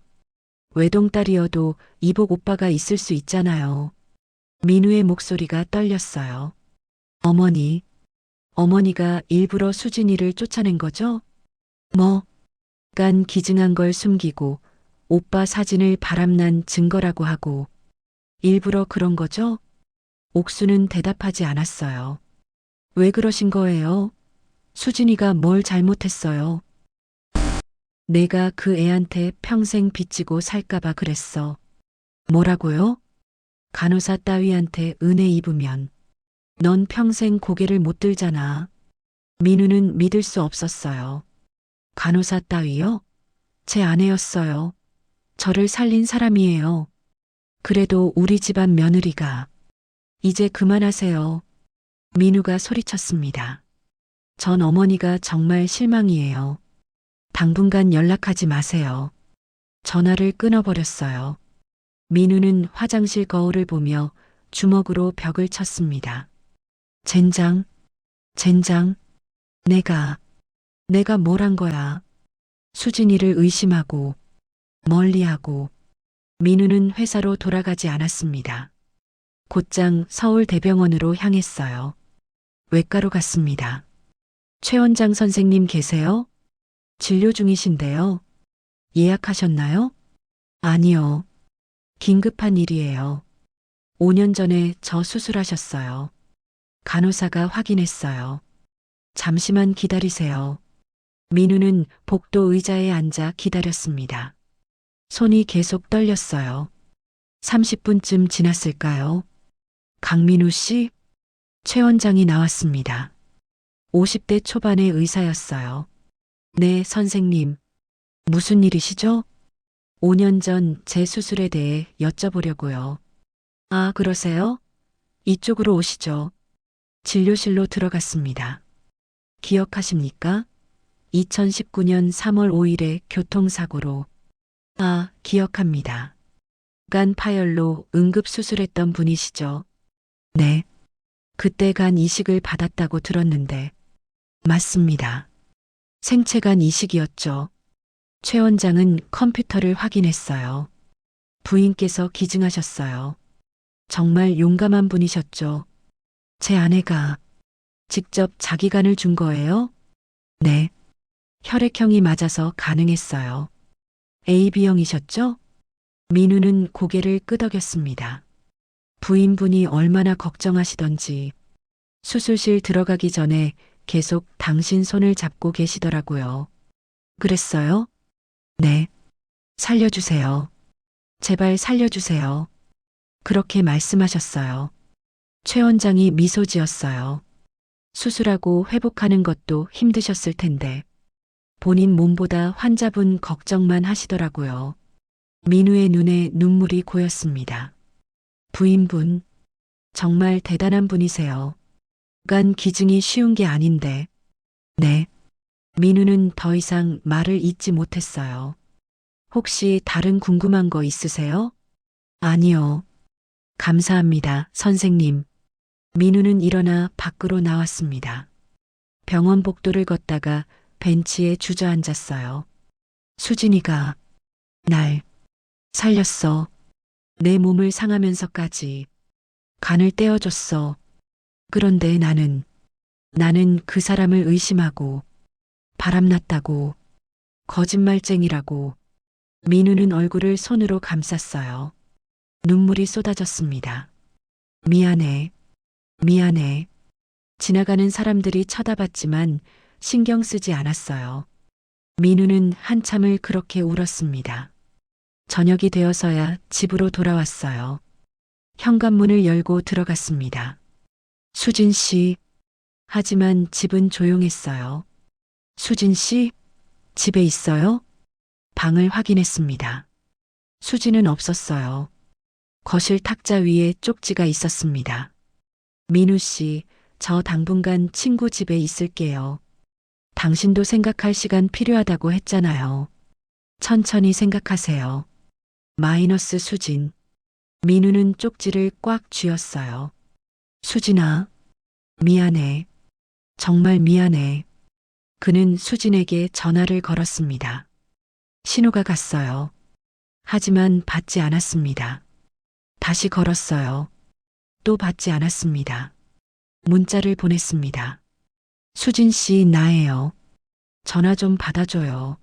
외동딸이어도 이복 오빠가 있을 수 있잖아요. 민우의 목소리가 떨렸어요. 어머니가 일부러 수진이를 쫓아낸 거죠? 뭐? 간 기증한 걸 숨기고 오빠 사진을 바람난 증거라고 하고 일부러 그런 거죠? 옥수는 대답하지 않았어요. 왜 그러신 거예요? 수진이가 뭘 잘못했어요? 내가 그 애한테 평생 빚지고 살까봐 그랬어. 뭐라고요? 간호사 따위한테 은혜 입으면 넌 평생 고개를 못 들잖아. 민우는 믿을 수 없었어요. 간호사 따위요? 제 아내였어요. 저를 살린 사람이에요. 그래도 우리 집안 며느리가. 이제 그만하세요. 민우가 소리쳤습니다. 전 어머니가 정말 실망이에요. 당분간 연락하지 마세요. 전화를 끊어버렸어요. 민우는 화장실 거울을 보며 주먹으로 벽을 쳤습니다. 젠장, 내가 뭘 한 거야. 수진이를 의심하고, 멀리하고, 민우는 회사로 돌아가지 않았습니다. 곧장 서울대병원으로 향했어요. 외과로 갔습니다. 최 원장 선생님 계세요? 진료 중이신데요. 예약하셨나요? 아니요. 긴급한 일이에요. 5년 전에 저 수술하셨어요. 간호사가 확인했어요. 잠시만 기다리세요. 민우는 복도 의자에 앉아 기다렸습니다. 손이 계속 떨렸어요. 30분쯤 지났을까요? 강민우 씨? 최 원장이 나왔습니다. 50대 초반의 의사였어요. 네, 선생님. 무슨 일이시죠? 5년 전 제 수술에 대해 여쭤보려고요. 아, 그러세요? 이쪽으로 오시죠. 진료실로 들어갔습니다. 기억하십니까? 2019년 3월 5일의 교통사고로. 아, 기억합니다. 간 파열로 응급수술했던 분이시죠? 네. 그때 간 이식을 받았다고 들었는데. 맞습니다. 생체간 이식이었죠. 최 원장은 컴퓨터를 확인했어요. 부인께서 기증하셨어요. 정말 용감한 분이셨죠. 제 아내가 직접 자기 간을 준 거예요? 네. 혈액형이 맞아서 가능했어요. AB형이셨죠? 민우는 고개를 끄덕였습니다. 부인분이 얼마나 걱정하시던지 수술실 들어가기 전에 계속 당신 손을 잡고 계시더라고요. 그랬어요? 네. 살려주세요. 제발 살려주세요. 그렇게 말씀하셨어요. 최 원장이 미소 지었어요. 수술하고 회복하는 것도 힘드셨을 텐데 본인 몸보다 환자분 걱정만 하시더라고요. 민우의 눈에 눈물이 고였습니다. 부인분, 정말 대단한 분이세요. 간 기증이 쉬운 게 아닌데. 네. 민우는 더 이상 말을 잇지 못했어요. 혹시 다른 궁금한 거 있으세요? 아니요. 감사합니다, 선생님. 민우는 일어나 밖으로 나왔습니다. 병원 복도를 걷다가 벤치에 주저앉았어요. 수진이가 날 살렸어. 내 몸을 상하면서까지 간을 떼어줬어. 그런데 나는 그 사람을 의심하고 바람났다고, 거짓말쟁이라고. 민우는 얼굴을 손으로 감쌌어요. 눈물이 쏟아졌습니다. 미안해. 미안해. 지나가는 사람들이 쳐다봤지만 신경 쓰지 않았어요. 민우는 한참을 그렇게 울었습니다. 저녁이 되어서야 집으로 돌아왔어요. 현관문을 열고 들어갔습니다. 수진 씨. 하지만 집은 조용했어요. 수진 씨? 집에 있어요? 방을 확인했습니다. 수진은 없었어요. 거실 탁자 위에 쪽지가 있었습니다. 민우 씨, 저 당분간 친구 집에 있을게요. 당신도 생각할 시간 필요하다고 했잖아요. 천천히 생각하세요. 마이너스 수진. 민우는 쪽지를 꽉 쥐었어요. 수진아, 미안해. 정말 미안해. 그는 수진에게 전화를 걸었습니다. 신호가 갔어요. 하지만 받지 않았습니다. 다시 걸었어요. 또 받지 않았습니다. 문자를 보냈습니다. 수진 씨, 나예요. 전화 좀 받아줘요.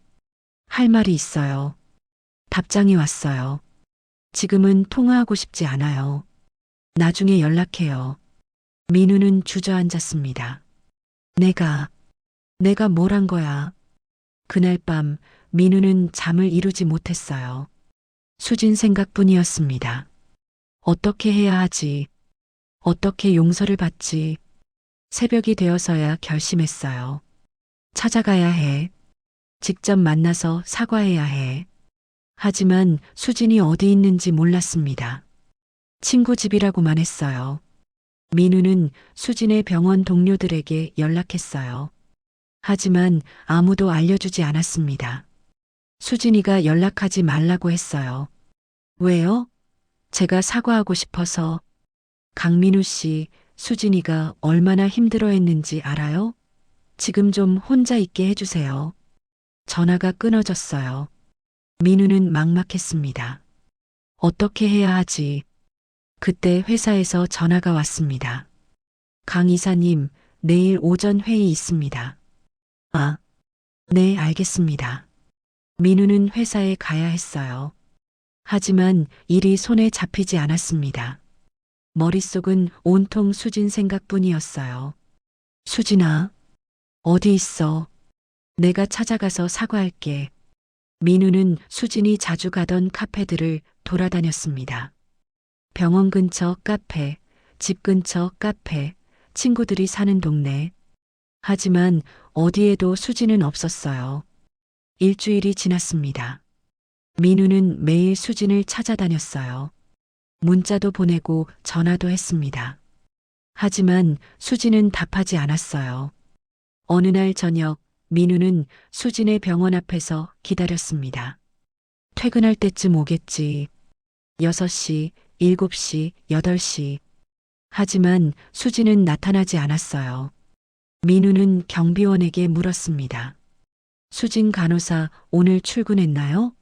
할 말이 있어요. 답장이 왔어요. 지금은 통화하고 싶지 않아요. 나중에 연락해요. 민우는 주저앉았습니다. 내가 뭘 한 거야? 그날 밤 민우는 잠을 이루지 못했어요. 수진 생각뿐이었습니다. 어떻게 해야 하지? 어떻게 용서를 받지? 새벽이 되어서야 결심했어요. 찾아가야 해. 직접 만나서 사과해야 해. 하지만 수진이 어디 있는지 몰랐습니다. 친구 집이라고만 했어요. 민우는 수진의 병원 동료들에게 연락했어요. 하지만 아무도 알려주지 않았습니다. 수진이가 연락하지 말라고 했어요. 왜요? 제가 사과하고 싶어서. 강민우 씨, 수진이가 얼마나 힘들어했는지 알아요? 지금 좀 혼자 있게 해주세요. 전화가 끊어졌어요. 민우는 막막했습니다. 어떻게 해야 하지? 그때 회사에서 전화가 왔습니다. 강 이사님, 내일 오전 회의 있습니다. 아, 네, 알겠습니다. 민우는 회사에 가야 했어요. 하지만 일이 손에 잡히지 않았습니다. 머릿속은 온통 수진 생각뿐이었어요. 수진아, 어디 있어? 내가 찾아가서 사과할게. 민우는 수진이 자주 가던 카페들을 돌아다녔습니다. 병원 근처 카페, 집 근처 카페, 친구들이 사는 동네. 하지만 어디에도 수진은 없었어요. 일주일이 지났습니다. 민우는 매일 수진을 찾아다녔어요. 문자도 보내고 전화도 했습니다. 하지만 수진은 답하지 않았어요. 어느 날 저녁 민우는 수진의 병원 앞에서 기다렸습니다. 퇴근할 때쯤 오겠지. 6시, 7시, 8시. 하지만 수진은 나타나지 않았어요. 민우는 경비원에게 물었습니다. 수진 간호사 오늘 출근했나요?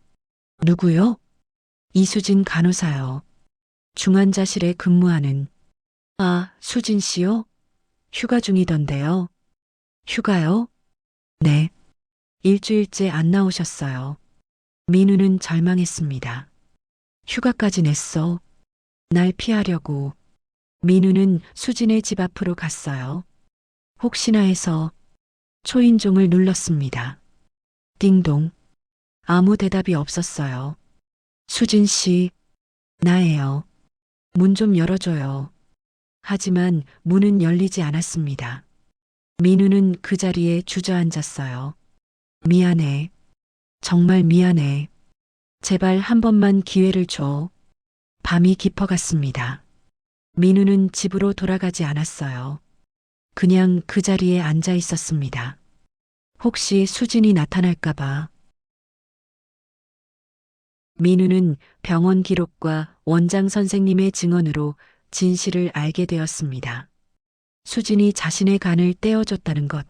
누구요? 이수진 간호사요. 중환자실에 근무하는. 아, 수진 씨요? 휴가 중이던데요. 휴가요? 네. 일주일째 안 나오셨어요. 민우는 절망했습니다. 휴가까지 냈어. 날 피하려고. 민우는 수진의 집 앞으로 갔어요. 혹시나 해서 초인종을 눌렀습니다. 띵동. 아무 대답이 없었어요. 수진 씨, 나예요. 문 좀 열어줘요. 하지만 문은 열리지 않았습니다. 민우는 그 자리에 주저앉았어요. 미안해. 정말 미안해. 제발 한 번만 기회를 줘. 밤이 깊어갔습니다. 민우는 집으로 돌아가지 않았어요. 그냥 그 자리에 앉아 있었습니다. 혹시 수진이 나타날까봐. 민우는 병원 기록과 원장 선생님의 증언으로 진실을 알게 되었습니다. 수진이 자신의 간을 떼어줬다는 것.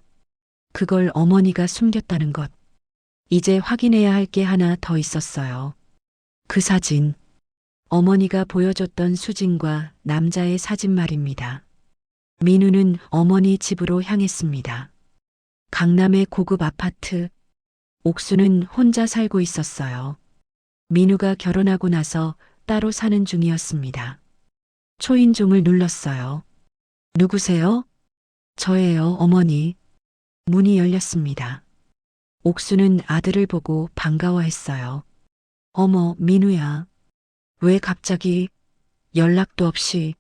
그걸 어머니가 숨겼다는 것. 이제 확인해야 할 게 하나 더 있었어요. 그 사진. 어머니가 보여줬던 수진과 남자의 사진 말입니다. 민우는 어머니 집으로 향했습니다. 강남의 고급 아파트. 옥수는 혼자 살고 있었어요. 민우가 결혼하고 나서 따로 사는 중이었습니다. 초인종을 눌렀어요. 누구세요? 저예요, 어머니. 문이 열렸습니다. 옥수는 아들을 보고 반가워했어요. 어머, 민우야. 왜 갑자기 연락도 없이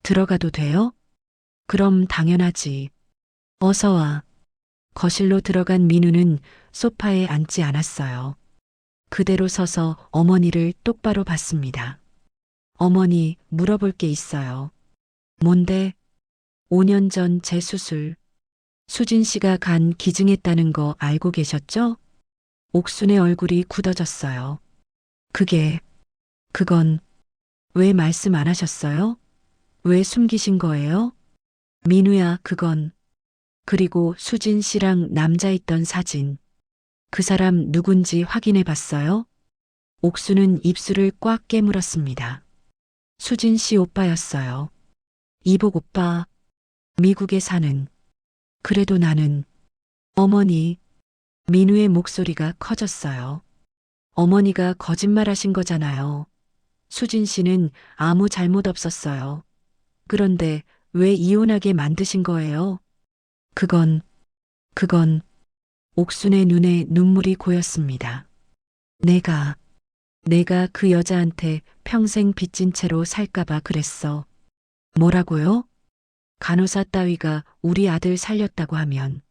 들어가도 돼요? 그럼 당연하지. 어서 와. 거실로 들어간 민우는 소파에 앉지 않았어요. 그대로 서서 어머니를 똑바로 봤습니다. 어머니, 물어볼 게 있어요. 뭔데? 5년 전 제 수술. 수진 씨가 간 기증했다는 거 알고 계셨죠? 옥순의 얼굴이 굳어졌어요. 그건 왜 말씀 안 하셨어요? 왜 숨기신 거예요? 민우야, 그건. 그리고 수진 씨랑 남자 있던 사진. 그 사람 누군지 확인해 봤어요? 옥수는 입술을 꽉 깨물었습니다. 수진 씨 오빠였어요. 이복 오빠. 미국에 사는. 그래도 나는. 어머니. 민우의 목소리가 커졌어요. 어머니가 거짓말하신 거잖아요. 수진 씨는 아무 잘못 없었어요. 그런데 왜 이혼하게 만드신 거예요? 그건 옥순의 눈에 눈물이 고였습니다. 내가 그 여자한테 평생 빚진 채로 살까봐 그랬어. 뭐라고요? 간호사 따위가 우리 아들 살렸다고 하면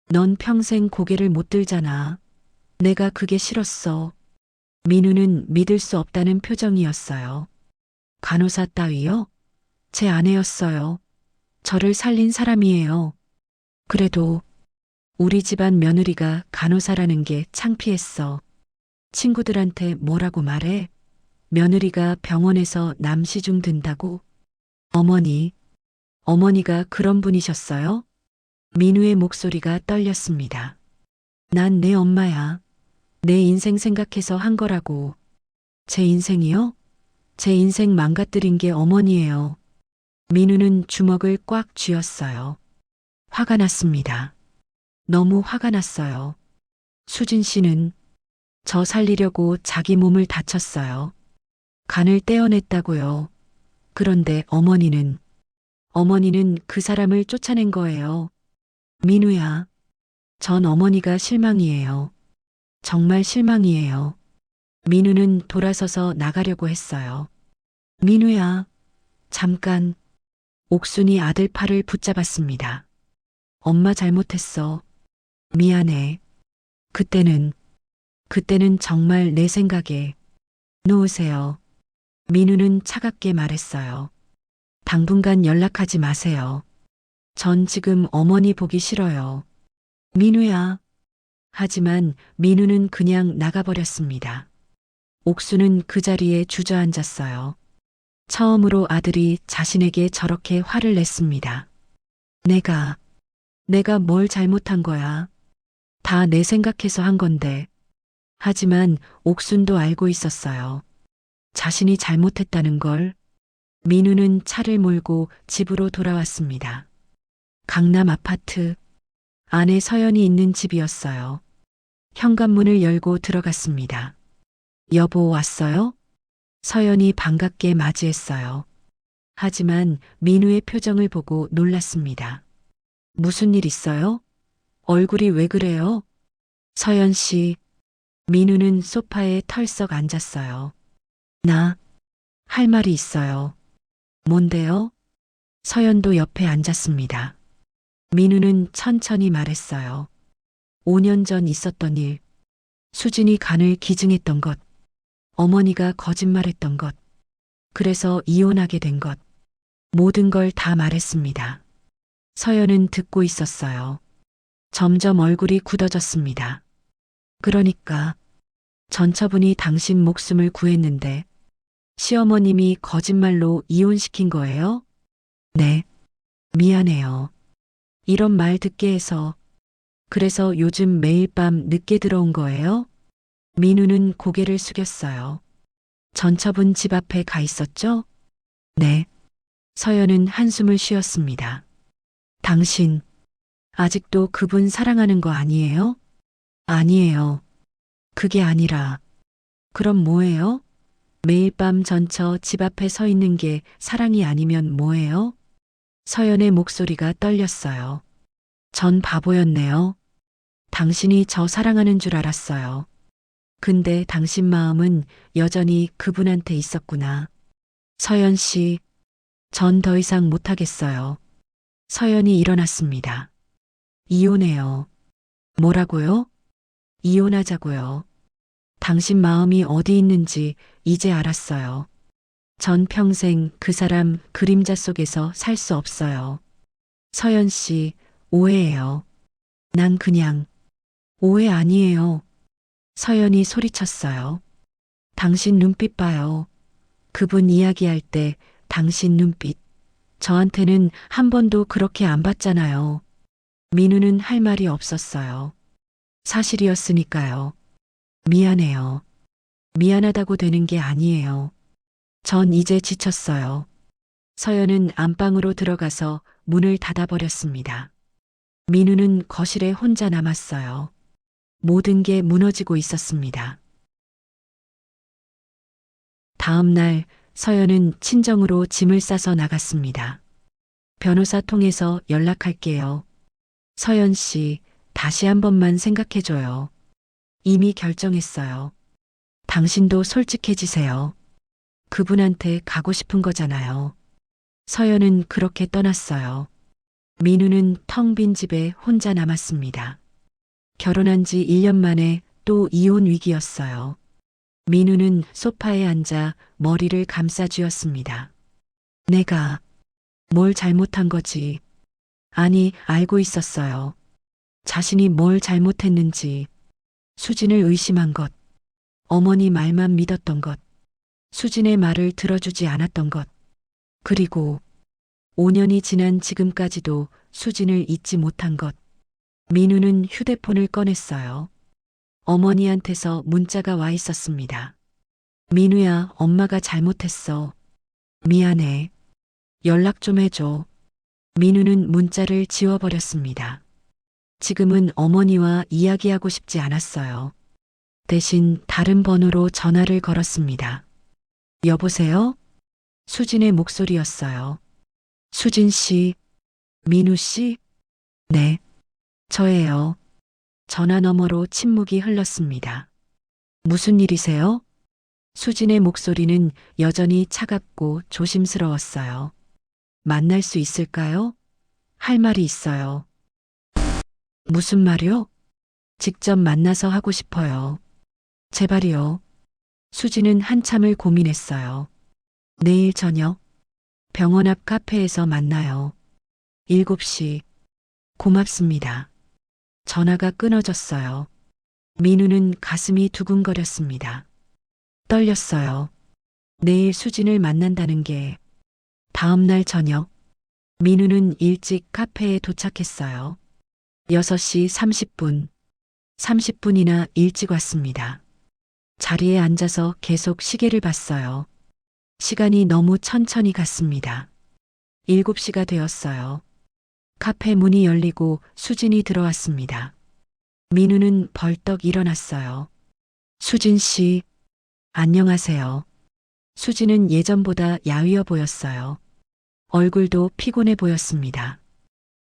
넌 평생 고개를 못 들잖아. 내가 그게 싫었어. 민우는 믿을 수 없다는 표정이었어요. 간호사 따위요? 제 아내였어요. 저를 살린 사람이에요. 그래도 우리 집안 며느리가 간호사라는 게 창피했어. 친구들한테 뭐라고 말해? 며느리가 병원에서 남시중 든다고? 어머니가 그런 분이셨어요? 민우의 목소리가 떨렸습니다. 난 내 엄마야. 내 인생 생각해서 한 거라고. 제 인생이요? 제 인생 망가뜨린 게 어머니예요. 민우는 주먹을 꽉 쥐었어요. 화가 났습니다. 너무 화가 났어요. 수진 씨는 저 살리려고 자기 몸을 다쳤어요. 간을 떼어냈다고요. 그런데 어머니는 그 사람을 쫓아낸 거예요. 민우야, 전 어머니가 실망이에요. 정말 실망이에요. 민우는 돌아서서 나가려고 했어요. 민우야, 잠깐. 옥순이 아들 팔을 붙잡았습니다. 엄마 잘못했어. 미안해. 그때는 정말 내 생각에. 놓으세요. 민우는 차갑게 말했어요. 당분간 연락하지 마세요. 전 지금 어머니 보기 싫어요. 민우야. 하지만 민우는 그냥 나가버렸습니다. 옥수는 그 자리에 주저앉았어요. 처음으로 아들이 자신에게 저렇게 화를 냈습니다. 내가 뭘 잘못한 거야. 다 내 생각해서 한 건데. 하지만 옥순도 알고 있었어요. 자신이 잘못했다는 걸. 민우는 차를 몰고 집으로 돌아왔습니다. 강남 아파트. 안에 서연이 있는 집이었어요. 현관문을 열고 들어갔습니다. 여보 왔어요? 서연이 반갑게 맞이했어요. 하지만 민우의 표정을 보고 놀랐습니다. 무슨 일 있어요? 얼굴이 왜 그래요? 서연 씨. 민우는 소파에 털썩 앉았어요. 나 할 말이 있어요. 뭔데요? 서연도 옆에 앉았습니다. 민우는 천천히 말했어요. 5년 전 있었던 일. 수진이 간을 기증했던 것. 어머니가 거짓말했던 것. 그래서 이혼하게 된 것. 모든 걸 다 말했습니다. 서연은 듣고 있었어요. 점점 얼굴이 굳어졌습니다. 그러니까 전처분이 당신 목숨을 구했는데 시어머님이 거짓말로 이혼시킨 거예요? 네. 미안해요. 이런 말 듣게 해서 그래서 요즘 매일 밤 늦게 들어온 거예요? 민우는 고개를 숙였어요. 전첩은 집 앞에 가 있었죠? 네. 서연은 한숨을 쉬었습니다. 당신, 아직도 그분 사랑하는 거 아니에요? 아니에요. 그게 아니라, 그럼 뭐예요? 매일 밤 전처 집 앞에 서 있는 게 사랑이 아니면 뭐예요? 서연의 목소리가 떨렸어요. 전 바보였네요. 당신이 저 사랑하는 줄 알았어요. 근데 당신 마음은 여전히 그분한테 있었구나. 서연 씨, 전 더 이상 못하겠어요. 서연이 일어났습니다. 이혼해요. 뭐라고요? 이혼하자고요. 당신 마음이 어디 있는지 이제 알았어요. 전 평생 그 사람 그림자 속에서 살 수 없어요. 서연 씨, 오해예요. 난 그냥 오해 아니에요. 서연이 소리쳤어요. 당신 눈빛 봐요. 그분 이야기할 때 당신 눈빛. 저한테는 한 번도 그렇게 안 봤잖아요. 민우는 할 말이 없었어요. 사실이었으니까요. 미안해요. 미안하다고 되는 게 아니에요. 전 이제 지쳤어요. 서연은 안방으로 들어가서 문을 닫아버렸습니다. 민우는 거실에 혼자 남았어요. 모든 게 무너지고 있었습니다. 다음 날 서연은 친정으로 짐을 싸서 나갔습니다. 변호사 통해서 연락할게요. 서연 씨, 다시 한 번만 생각해줘요. 이미 결정했어요. 당신도 솔직해지세요. 그분한테 가고 싶은 거잖아요. 서연은 그렇게 떠났어요. 민우는 텅 빈 집에 혼자 남았습니다. 결혼한 지 1년 만에 또 이혼 위기였어요. 민우는 소파에 앉아 머리를 감싸 쥐었습니다. 내가 뭘 잘못한 거지? 아니, 알고 있었어요. 자신이 뭘 잘못했는지, 수진을 의심한 것, 어머니 말만 믿었던 것, 수진의 말을 들어주지 않았던 것, 그리고 5년이 지난 지금까지도 수진을 잊지 못한 것. 민우는 휴대폰을 꺼냈어요. 어머니한테서 문자가 와 있었습니다. 민우야, 엄마가 잘못했어. 미안해. 연락 좀 해줘. 민우는 문자를 지워버렸습니다. 지금은 어머니와 이야기하고 싶지 않았어요. 대신 다른 번호로 전화를 걸었습니다. 여보세요? 수진의 목소리였어요. 수진 씨, 민우 씨? 네, 저예요. 전화 너머로 침묵이 흘렀습니다. 무슨 일이세요? 수진의 목소리는 여전히 차갑고 조심스러웠어요. 만날 수 있을까요? 할 말이 있어요. 무슨 말이요? 직접 만나서 하고 싶어요. 제발이요. 수진은 한참을 고민했어요. 내일 저녁 병원 앞 카페에서 만나요. 7시. 고맙습니다. 전화가 끊어졌어요. 민우는 가슴이 두근거렸습니다. 떨렸어요. 내일 수진을 만난다는 게. 다음 날 저녁, 민우는 일찍 카페에 도착했어요. 6시 30분. 30분이나 일찍 왔습니다. 자리에 앉아서 계속 시계를 봤어요. 시간이 너무 천천히 갔습니다. 7시가 되었어요. 카페 문이 열리고 수진이 들어왔습니다. 민우는 벌떡 일어났어요. 수진 씨, 안녕하세요. 수진은 예전보다 야위어 보였어요. 얼굴도 피곤해 보였습니다.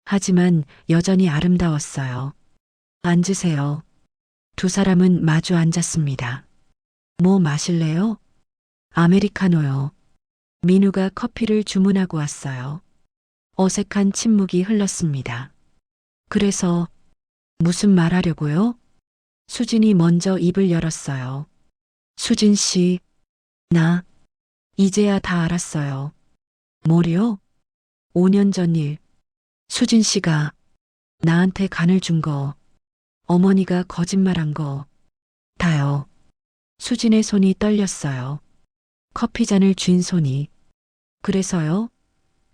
하지만 여전히 아름다웠어요. 앉으세요. 두 사람은 마주 앉았습니다. 뭐 마실래요? 아메리카노요. 민우가 커피를 주문하고 왔어요. 어색한 침묵이 흘렀습니다. 그래서 무슨 말 하려고요? 수진이 먼저 입을 열었어요. 수진 씨, 나 이제야 다 알았어요. 뭐요? 5년 전 일. 수진 씨가 나한테 간을 준 거, 어머니가 거짓말한 거, 다요. 수진의 손이 떨렸어요. 커피잔을 쥔 손이. 그래서요?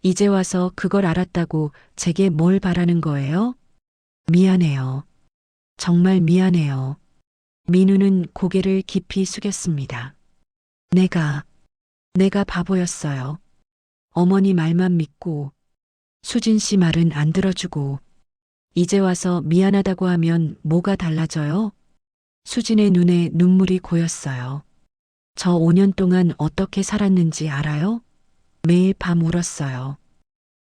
이제 와서 그걸 알았다고 제게 뭘 바라는 거예요? 미안해요. 정말 미안해요. 민우는 고개를 깊이 숙였습니다. 내가 바보였어요. 어머니 말만 믿고 수진 씨 말은 안 들어주고 이제 와서 미안하다고 하면 뭐가 달라져요? 수진의 눈에 눈물이 고였어요. 저 5년 동안 어떻게 살았는지 알아요? 매일 밤 울었어요.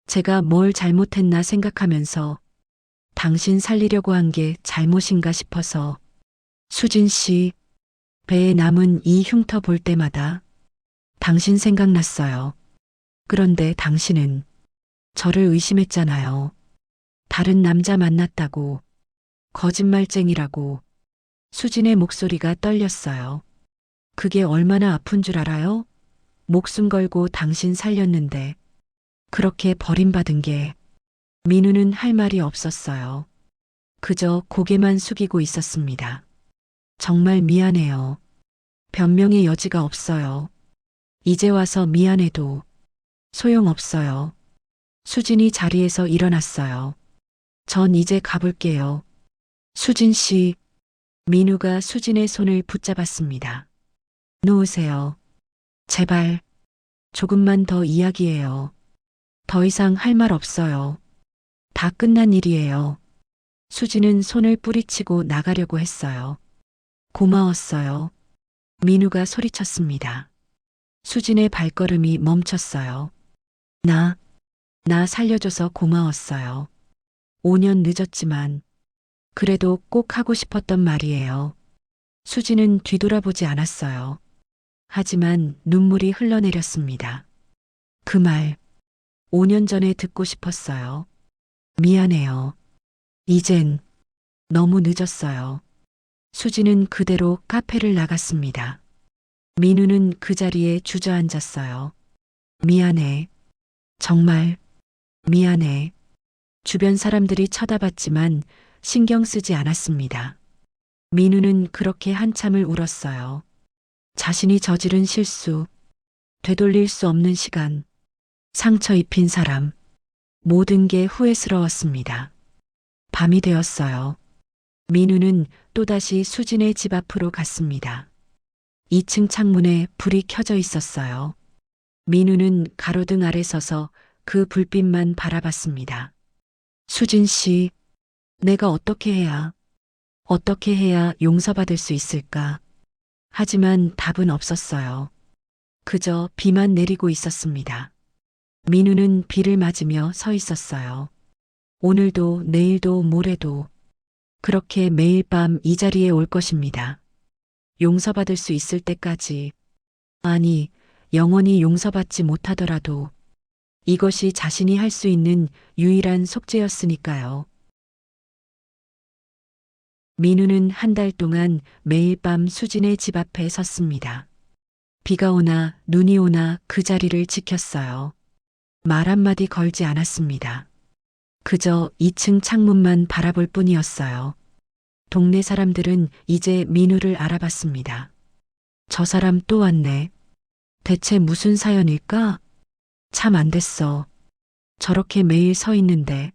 제가 뭘 잘못했나 생각하면서 당신 살리려고 한 게 잘못인가 싶어서 수진 씨 배에 남은 이 흉터 볼 때마다 당신 생각났어요. 그런데 당신은 저를 의심했잖아요. 다른 남자 만났다고, 거짓말쟁이라고. 수진의 목소리가 떨렸어요. 그게 얼마나 아픈 줄 알아요? 목숨 걸고 당신 살렸는데 그렇게 버림받은 게. 민우는 할 말이 없었어요. 그저 고개만 숙이고 있었습니다. 정말 미안해요. 변명의 여지가 없어요. 이제 와서 미안해도 소용없어요. 수진이 자리에서 일어났어요. 전 이제 가볼게요. 수진 씨. 민우가 수진의 손을 붙잡았습니다. 놓으세요. 제발. 조금만 더 이야기해요. 더 이상 할 말 없어요. 다 끝난 일이에요. 수진은 손을 뿌리치고 나가려고 했어요. 고마웠어요. 민우가 소리쳤습니다. 수진의 발걸음이 멈췄어요. 나 살려줘서 고마웠어요. 5년 늦었지만 그래도 꼭 하고 싶었던 말이에요. 수진은 뒤돌아보지 않았어요. 하지만 눈물이 흘러내렸습니다. 그 말 5년 전에 듣고 싶었어요. 미안해요. 이젠 너무 늦었어요. 수진은 그대로 카페를 나갔습니다. 민우는 그 자리에 주저앉았어요. 미안해. 정말 미안해. 주변 사람들이 쳐다봤지만 신경 쓰지 않았습니다. 민우는 그렇게 한참을 울었어요. 자신이 저지른 실수, 되돌릴 수 없는 시간, 상처 입힌 사람, 모든 게 후회스러웠습니다. 밤이 되었어요. 민우는 또다시 수진의 집 앞으로 갔습니다. 2층 창문에 불이 켜져 있었어요. 민우는 가로등 아래 서서 그 불빛만 바라봤습니다. 수진 씨, 내가 어떻게 해야 용서받을 수 있을까? 하지만 답은 없었어요. 그저 비만 내리고 있었습니다. 민우는 비를 맞으며 서 있었어요. 오늘도 내일도 모레도 그렇게 매일 밤 이 자리에 올 것입니다. 용서받을 수 있을 때까지, 아니, 영원히 용서받지 못하더라도 이것이 자신이 할 수 있는 유일한 속죄였으니까요. 민우는 한 달 동안 매일 밤 수진의 집 앞에 섰습니다. 비가 오나 눈이 오나 그 자리를 지켰어요. 말 한마디 걸지 않았습니다. 그저 2층 창문만 바라볼 뿐이었어요. 동네 사람들은 이제 민우를 알아봤습니다. 저 사람 또 왔네. 대체 무슨 사연일까? 참 안 됐어. 저렇게 매일 서 있는데.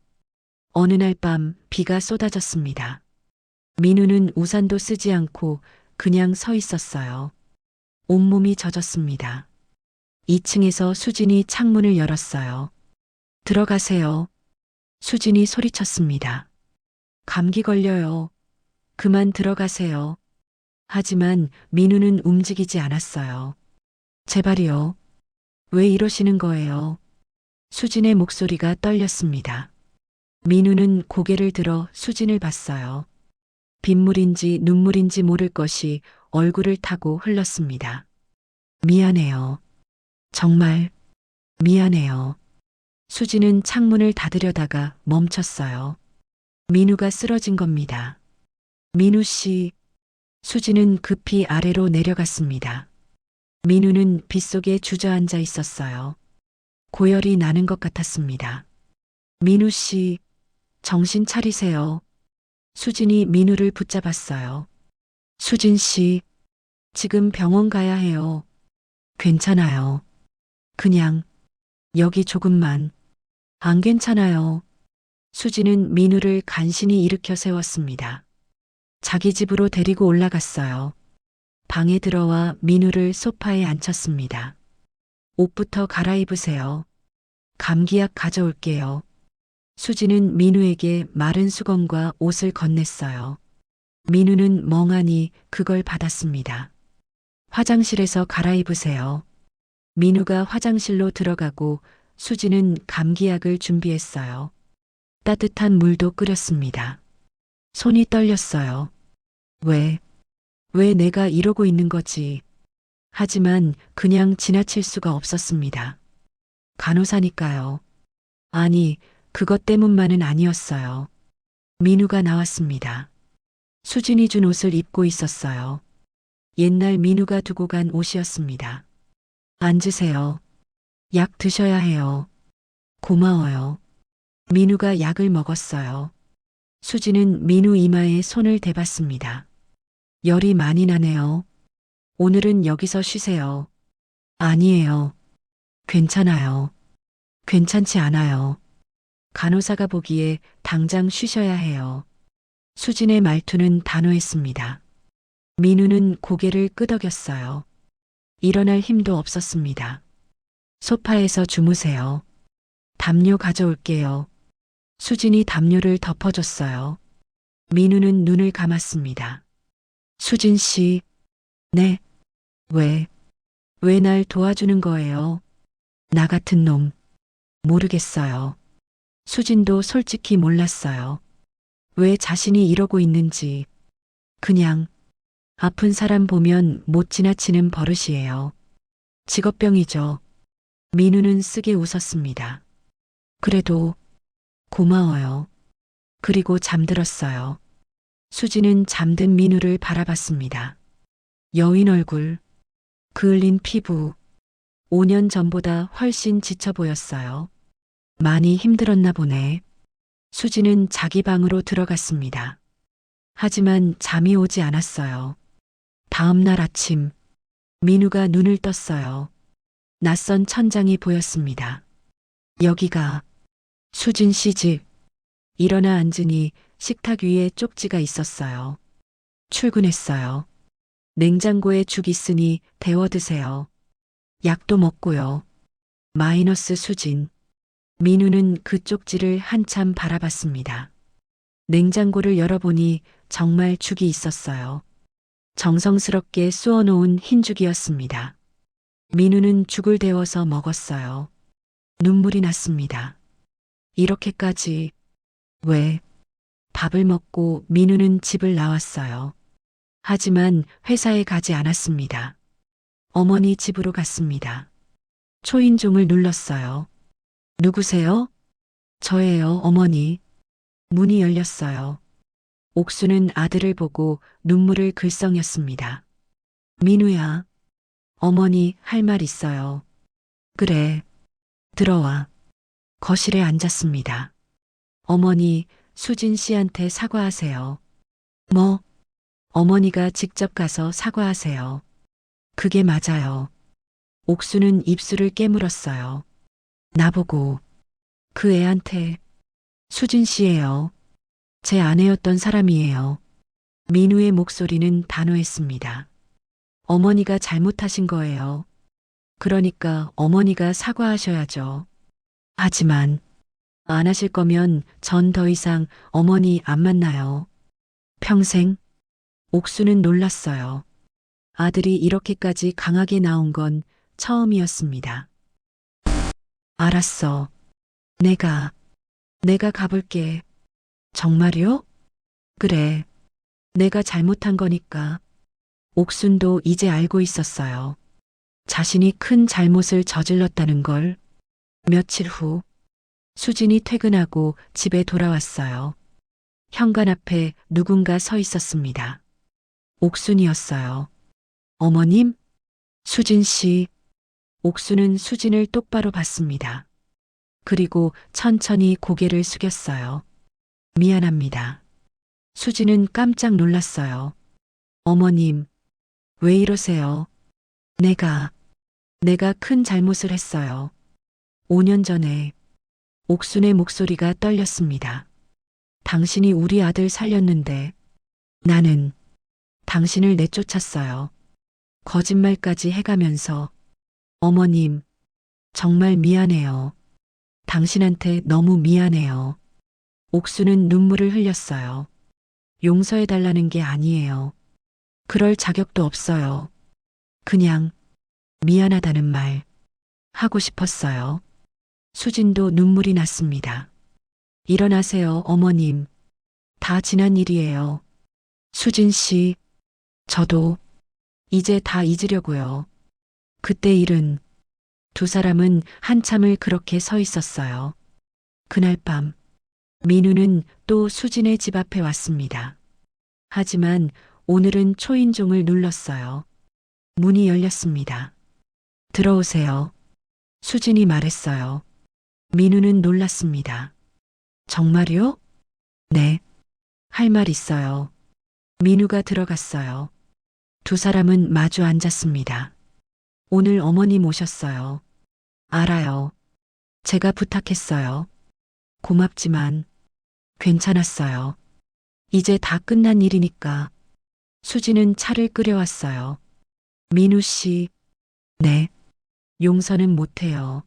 어느 날 밤 비가 쏟아졌습니다. 민우는 우산도 쓰지 않고 그냥 서 있었어요. 온몸이 젖었습니다. 2층에서 수진이 창문을 열었어요. 들어가세요. 수진이 소리쳤습니다. 감기 걸려요. 그만 들어가세요. 하지만 민우는 움직이지 않았어요. 제발이요. 왜 이러시는 거예요? 수진의 목소리가 떨렸습니다. 민우는 고개를 들어 수진을 봤어요. 빗물인지 눈물인지 모를 것이 얼굴을 타고 흘렀습니다. 미안해요. 정말 미안해요. 수진은 창문을 닫으려다가 멈췄어요. 민우가 쓰러진 겁니다. 민우 씨. 수진은 급히 아래로 내려갔습니다. 민우는 빗속에 주저앉아 있었어요. 고열이 나는 것 같았습니다. 민우 씨, 정신 차리세요. 수진이 민우를 붙잡았어요. 수진 씨, 지금 병원 가야 해요. 괜찮아요. 그냥 여기 조금만. 안 괜찮아요. 수진은 민우를 간신히 일으켜 세웠습니다. 자기 집으로 데리고 올라갔어요. 방에 들어와 민우를 소파에 앉혔습니다. 옷부터 갈아입으세요. 감기약 가져올게요. 수지는 민우에게 마른 수건과 옷을 건넸어요. 민우는 멍하니 그걸 받았습니다. 화장실에서 갈아입으세요. 민우가 화장실로 들어가고 수지는 감기약을 준비했어요. 따뜻한 물도 끓였습니다. 손이 떨렸어요. 왜 내가 이러고 있는 거지? 하지만 그냥 지나칠 수가 없었습니다. 간호사니까요. 아니, 그것 때문만은 아니었어요. 민우가 나왔습니다. 수진이 준 옷을 입고 있었어요. 옛날 민우가 두고 간 옷이었습니다. 앉으세요. 약 드셔야 해요. 고마워요. 민우가 약을 먹었어요. 수지는 민우 이마에 손을 대봤습니다. 열이 많이 나네요. 오늘은 여기서 쉬세요. 아니에요. 괜찮아요. 괜찮지 않아요. 간호사가 보기에 당장 쉬셔야 해요. 수진의 말투는 단호했습니다. 민우는 고개를 끄덕였어요. 일어날 힘도 없었습니다. 소파에서 주무세요. 담요 가져올게요. 수진이 담요를 덮어줬어요. 민우는 눈을 감았습니다. 수진 씨, 네. 왜 날 도와주는 거예요? 나 같은 놈. 모르겠어요. 수진도 솔직히 몰랐어요. 왜 자신이 이러고 있는지. 그냥 아픈 사람 보면 못 지나치는 버릇이에요. 직업병이죠. 민우는 쓰게 웃었습니다. 그래도 고마워요. 그리고 잠들었어요. 수지는 잠든 민우를 바라봤습니다. 여인 얼굴, 그을린 피부, 5년 전보다 훨씬 지쳐 보였어요. 많이 힘들었나 보네. 수지는 자기 방으로 들어갔습니다. 하지만 잠이 오지 않았어요. 다음 날 아침, 민우가 눈을 떴어요. 낯선 천장이 보였습니다. 여기가 수진 씨 집. 일어나 앉으니 식탁 위에 쪽지가 있었어요. 출근했어요. 냉장고에 죽 있으니 데워 드세요. 약도 먹고요. 마이너스 수진. 민우는 그 쪽지를 한참 바라봤습니다. 냉장고를 열어보니 정말 죽이 있었어요. 정성스럽게 쑤어놓은 흰죽이었습니다. 민우는 죽을 데워서 먹었어요. 눈물이 났습니다. 이렇게까지 왜? 밥을 먹고 민우는 집을 나왔어요. 하지만 회사에 가지 않았습니다. 어머니 집으로 갔습니다. 초인종을 눌렀어요. 누구세요? 저예요, 어머니. 문이 열렸어요. 옥수는 아들을 보고 눈물을 글썽였습니다. 민우야, 어머니 할 말 있어요. 그래, 들어와. 거실에 앉았습니다. 어머니, 수진 씨한테 사과하세요. 뭐? 어머니가 직접 가서 사과하세요. 그게 맞아요. 옥수는 입술을 깨물었어요. 나보고 그 애한테 수진 씨예요. 제 아내였던 사람이에요. 민우의 목소리는 단호했습니다. 어머니가 잘못하신 거예요. 그러니까 어머니가 사과하셔야죠. 하지만 안 하실 거면 전 더 이상 어머니 안 만나요. 평생? 옥수는 놀랐어요. 아들이 이렇게까지 강하게 나온 건 처음이었습니다. 알았어. 내가 가볼게. 정말요? 그래. 내가 잘못한 거니까. 옥순도 이제 알고 있었어요. 자신이 큰 잘못을 저질렀다는 걸. 며칠 후, 수진이 퇴근하고 집에 돌아왔어요. 현관 앞에 누군가 서 있었습니다. 옥순이었어요. 어머님? 수진 씨. 옥순은 수진을 똑바로 봤습니다. 그리고 천천히 고개를 숙였어요. 미안합니다. 수진은 깜짝 놀랐어요. 어머님, 왜 이러세요? 내가 큰 잘못을 했어요. 5년 전에. 옥순의 목소리가 떨렸습니다. 당신이 우리 아들 살렸는데 나는 당신을 내쫓았어요. 거짓말까지 해가면서. 어머님, 정말 미안해요. 당신한테 너무 미안해요. 옥수는 눈물을 흘렸어요. 용서해달라는 게 아니에요. 그럴 자격도 없어요. 그냥 미안하다는 말 하고 싶었어요. 수진도 눈물이 났습니다. 일어나세요, 어머님. 다 지난 일이에요. 수진 씨, 저도 이제 다 잊으려고요. 그때 일은. 두 사람은 한참을 그렇게 서 있었어요. 그날 밤, 민우는 또 수진의 집 앞에 왔습니다. 하지만 오늘은 초인종을 눌렀어요. 문이 열렸습니다. 들어오세요. 수진이 말했어요. 민우는 놀랐습니다. 정말요? 네. 할 말 있어요. 민우가 들어갔어요. 두 사람은 마주 앉았습니다. 오늘 어머님 오셨어요. 알아요. 제가 부탁했어요. 고맙지만 괜찮았어요. 이제 다 끝난 일이니까. 수지는 차를 끓여왔어요. 민우 씨, 네. 용서는 못해요.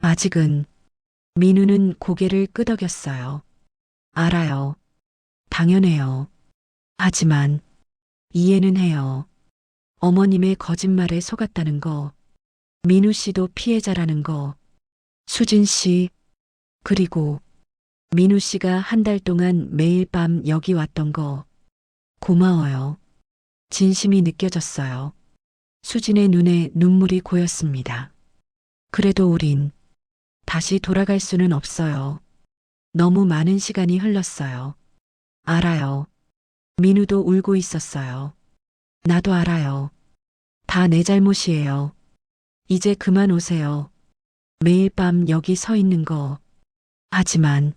아직은. 민우는 고개를 끄덕였어요. 알아요. 당연해요. 하지만 이해는 해요. 어머님의 거짓말에 속았다는 거, 민우 씨도 피해자라는 거, 수진 씨, 그리고 민우 씨가 한 달 동안 매일 밤 여기 왔던 거, 고마워요. 진심이 느껴졌어요. 수진의 눈에 눈물이 고였습니다. 그래도 우린 다시 돌아갈 수는 없어요. 너무 많은 시간이 흘렀어요. 알아요. 민우도 울고 있었어요. 나도 알아요. 다 내 잘못이에요. 이제 그만 오세요. 매일 밤 여기 서 있는 거. 하지만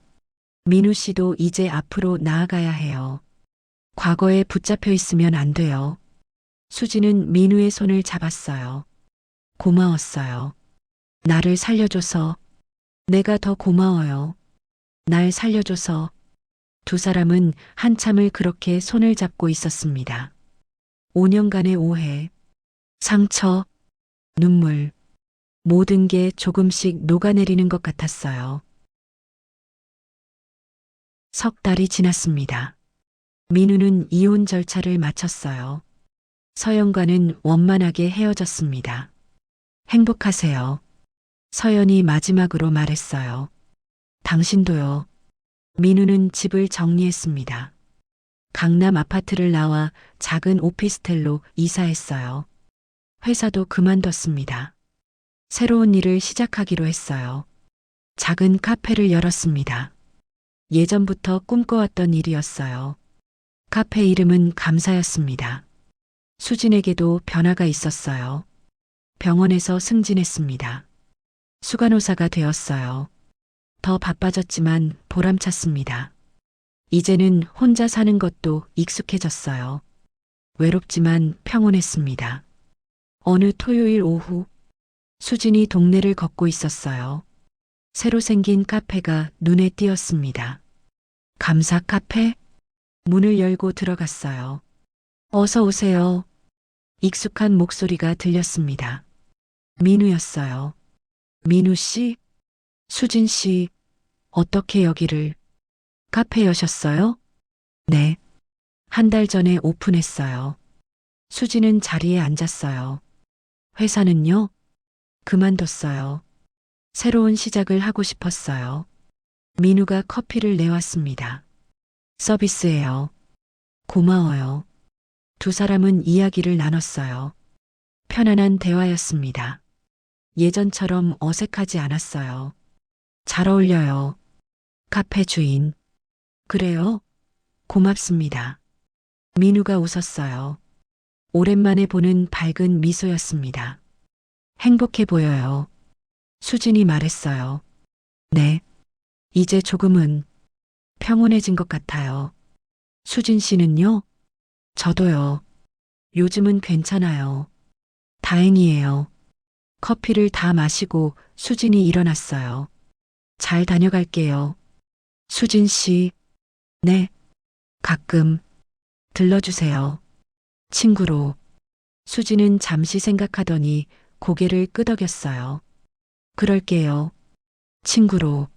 민우 씨도 이제 앞으로 나아가야 해요. 과거에 붙잡혀 있으면 안 돼요. 수지는 민우의 손을 잡았어요. 고마웠어요. 나를 살려줘서. 내가 더 고마워요. 날 살려줘서. 두 사람은 한참을 그렇게 손을 잡고 있었습니다. 5년간의 오해, 상처, 눈물, 모든 게 조금씩 녹아내리는 것 같았어요. 석 달이 지났습니다. 민우는 이혼 절차를 마쳤어요. 서연과는 원만하게 헤어졌습니다. 행복하세요. 서연이 마지막으로 말했어요. 당신도요. 민우는 집을 정리했습니다. 강남 아파트를 나와 작은 오피스텔로 이사했어요. 회사도 그만뒀습니다. 새로운 일을 시작하기로 했어요. 작은 카페를 열었습니다. 예전부터 꿈꿔왔던 일이었어요. 카페 이름은 감사였습니다. 수진에게도 변화가 있었어요. 병원에서 승진했습니다. 수간호사가 되었어요. 더 바빠졌지만 보람찼습니다. 이제는 혼자 사는 것도 익숙해졌어요. 외롭지만 평온했습니다. 어느 토요일 오후, 수진이 동네를 걷고 있었어요. 새로 생긴 카페가 눈에 띄었습니다. 감사 카페? 문을 열고 들어갔어요. 어서 오세요. 익숙한 목소리가 들렸습니다. 민우였어요. 민우 씨? 수진 씨, 어떻게 여기를? 카페 여셨어요? 네. 한 달 전에 오픈했어요. 수진은 자리에 앉았어요. 회사는요? 그만뒀어요. 새로운 시작을 하고 싶었어요. 민우가 커피를 내왔습니다. 서비스예요. 고마워요. 두 사람은 이야기를 나눴어요. 편안한 대화였습니다. 예전처럼 어색하지 않았어요. 잘 어울려요. 카페 주인. 그래요? 고맙습니다. 민우가 웃었어요. 오랜만에 보는 밝은 미소였습니다. 행복해 보여요. 수진이 말했어요. 네. 이제 조금은 평온해진 것 같아요. 수진 씨는요? 저도요. 요즘은 괜찮아요. 다행이에요. 커피를 다 마시고 수진이 일어났어요. 잘 다녀갈게요. 수진 씨. 네. 가끔 들러주세요. 친구로. 수지는 잠시 생각하더니 고개를 끄덕였어요. 그럴게요. 친구로.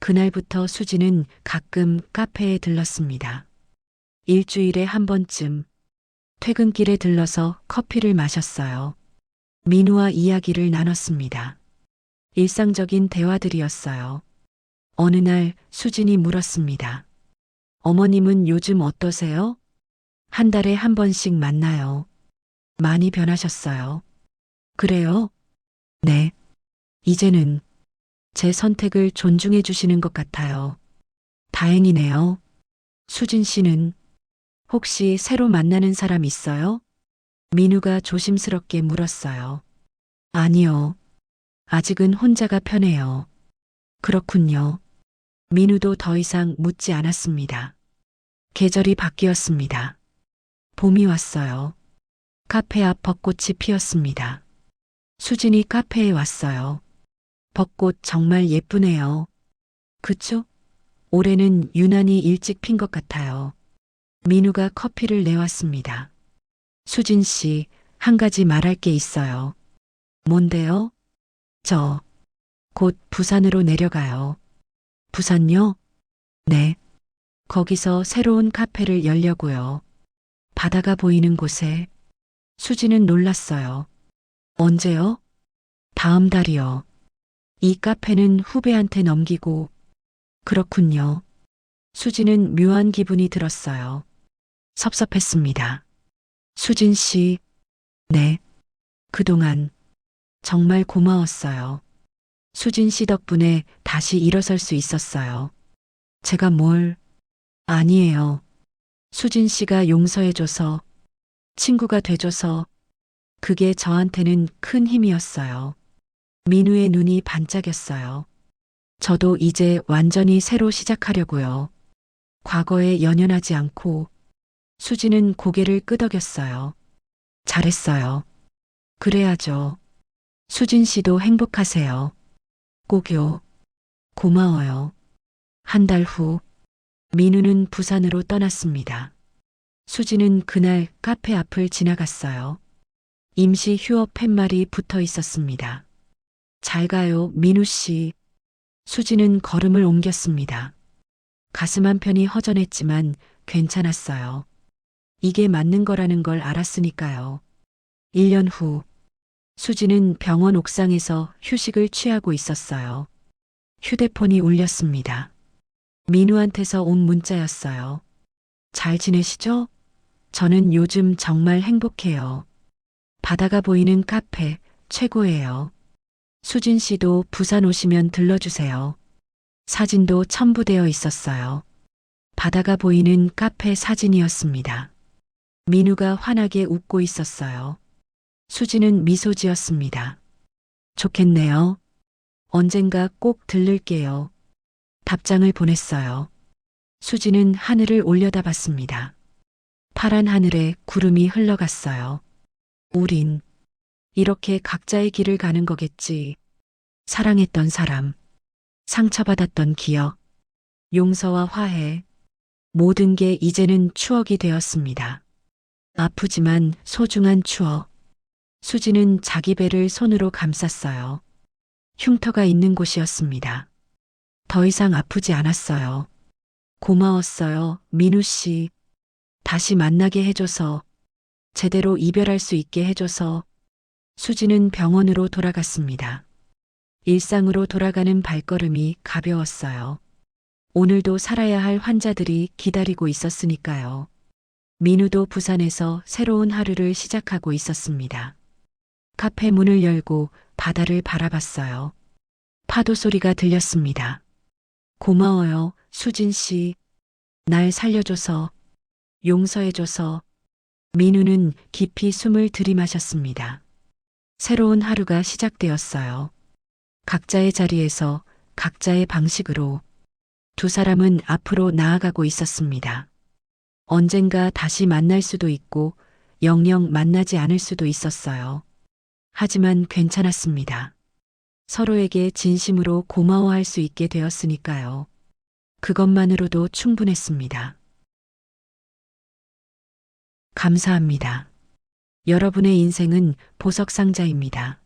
그날부터 수지는 가끔 카페에 들렀습니다. 일주일에 한 번쯤 퇴근길에 들러서 커피를 마셨어요. 민우와 이야기를 나눴습니다. 일상적인 대화들이었어요. 어느 날 수진이 물었습니다. 어머님은 요즘 어떠세요? 한 달에 한 번씩 만나요. 많이 변하셨어요. 그래요? 네. 이제는 제 선택을 존중해 주시는 것 같아요. 다행이네요. 수진 씨는 혹시 새로 만나는 사람 있어요? 민우가 조심스럽게 물었어요. 아니요. 아직은 혼자가 편해요. 그렇군요. 민우도 더 이상 묻지 않았습니다. 계절이 바뀌었습니다. 봄이 왔어요. 카페 앞 벚꽃이 피었습니다. 수진이 카페에 왔어요. 벚꽃 정말 예쁘네요. 그쵸? 올해는 유난히 일찍 핀 것 같아요. 민우가 커피를 내왔습니다. 수진 씨, 한 가지 말할 게 있어요. 뭔데요? 저, 곧 부산으로 내려가요. 부산요? 네. 거기서 새로운 카페를 열려고요. 바다가 보이는 곳에. 수지는 놀랐어요. 언제요? 다음 달이요. 이 카페는 후배한테 넘기고. 그렇군요. 수지는 묘한 기분이 들었어요. 섭섭했습니다. 수진 씨, 네. 그동안 정말 고마웠어요. 수진 씨 덕분에 다시 일어설 수 있었어요. 제가 뭘, 아니에요. 수진 씨가 용서해줘서, 친구가 돼줘서, 그게 저한테는 큰 힘이었어요. 민우의 눈이 반짝였어요. 저도 이제 완전히 새로 시작하려고요. 과거에 연연하지 않고. 수지는 고개를 끄덕였어요. 잘했어요. 그래야죠. 수진 씨도 행복하세요. 꼭요. 고마워요. 한 달 후, 민우는 부산으로 떠났습니다. 수지는 그날 카페 앞을 지나갔어요. 임시 휴업 팻말이 붙어 있었습니다. 잘 가요, 민우 씨. 수지는 걸음을 옮겼습니다. 가슴 한편이 허전했지만 괜찮았어요. 이게 맞는 거라는 걸 알았으니까요. 1년 후, 수지는 병원 옥상에서 휴식을 취하고 있었어요. 휴대폰이 울렸습니다. 민우한테서 온 문자였어요. 잘 지내시죠? 저는 요즘 정말 행복해요. 바다가 보이는 카페 최고예요. 수진 씨도 부산 오시면 들러주세요. 사진도 첨부되어 있었어요. 바다가 보이는 카페 사진이었습니다. 민우가 환하게 웃고 있었어요. 수지는 미소 지었습니다. 좋겠네요. 언젠가 꼭 들를게요. 답장을 보냈어요. 수지는 하늘을 올려다봤습니다. 파란 하늘에 구름이 흘러갔어요. 우린 이렇게 각자의 길을 가는 거겠지. 사랑했던 사람, 상처받았던 기억, 용서와 화해, 모든 게 이제는 추억이 되었습니다. 아프지만 소중한 추억. 수지는 자기 배를 손으로 감쌌어요. 흉터가 있는 곳이었습니다. 더 이상 아프지 않았어요. 고마웠어요, 민우 씨. 다시 만나게 해줘서, 제대로 이별할 수 있게 해줘서. 수지는 병원으로 돌아갔습니다. 일상으로 돌아가는 발걸음이 가벼웠어요. 오늘도 살아야 할 환자들이 기다리고 있었으니까요. 민우도 부산에서 새로운 하루를 시작하고 있었습니다. 카페 문을 열고 바다를 바라봤어요. 파도 소리가 들렸습니다. 고마워요, 수진 씨. 날 살려줘서, 용서해줘서. 민우는 깊이 숨을 들이마셨습니다. 새로운 하루가 시작되었어요. 각자의 자리에서 각자의 방식으로 두 사람은 앞으로 나아가고 있었습니다. 언젠가 다시 만날 수도 있고 영영 만나지 않을 수도 있었어요. 하지만 괜찮았습니다. 서로에게 진심으로 고마워할 수 있게 되었으니까요. 그것만으로도 충분했습니다. 감사합니다. 여러분의 인생은 보석 상자입니다.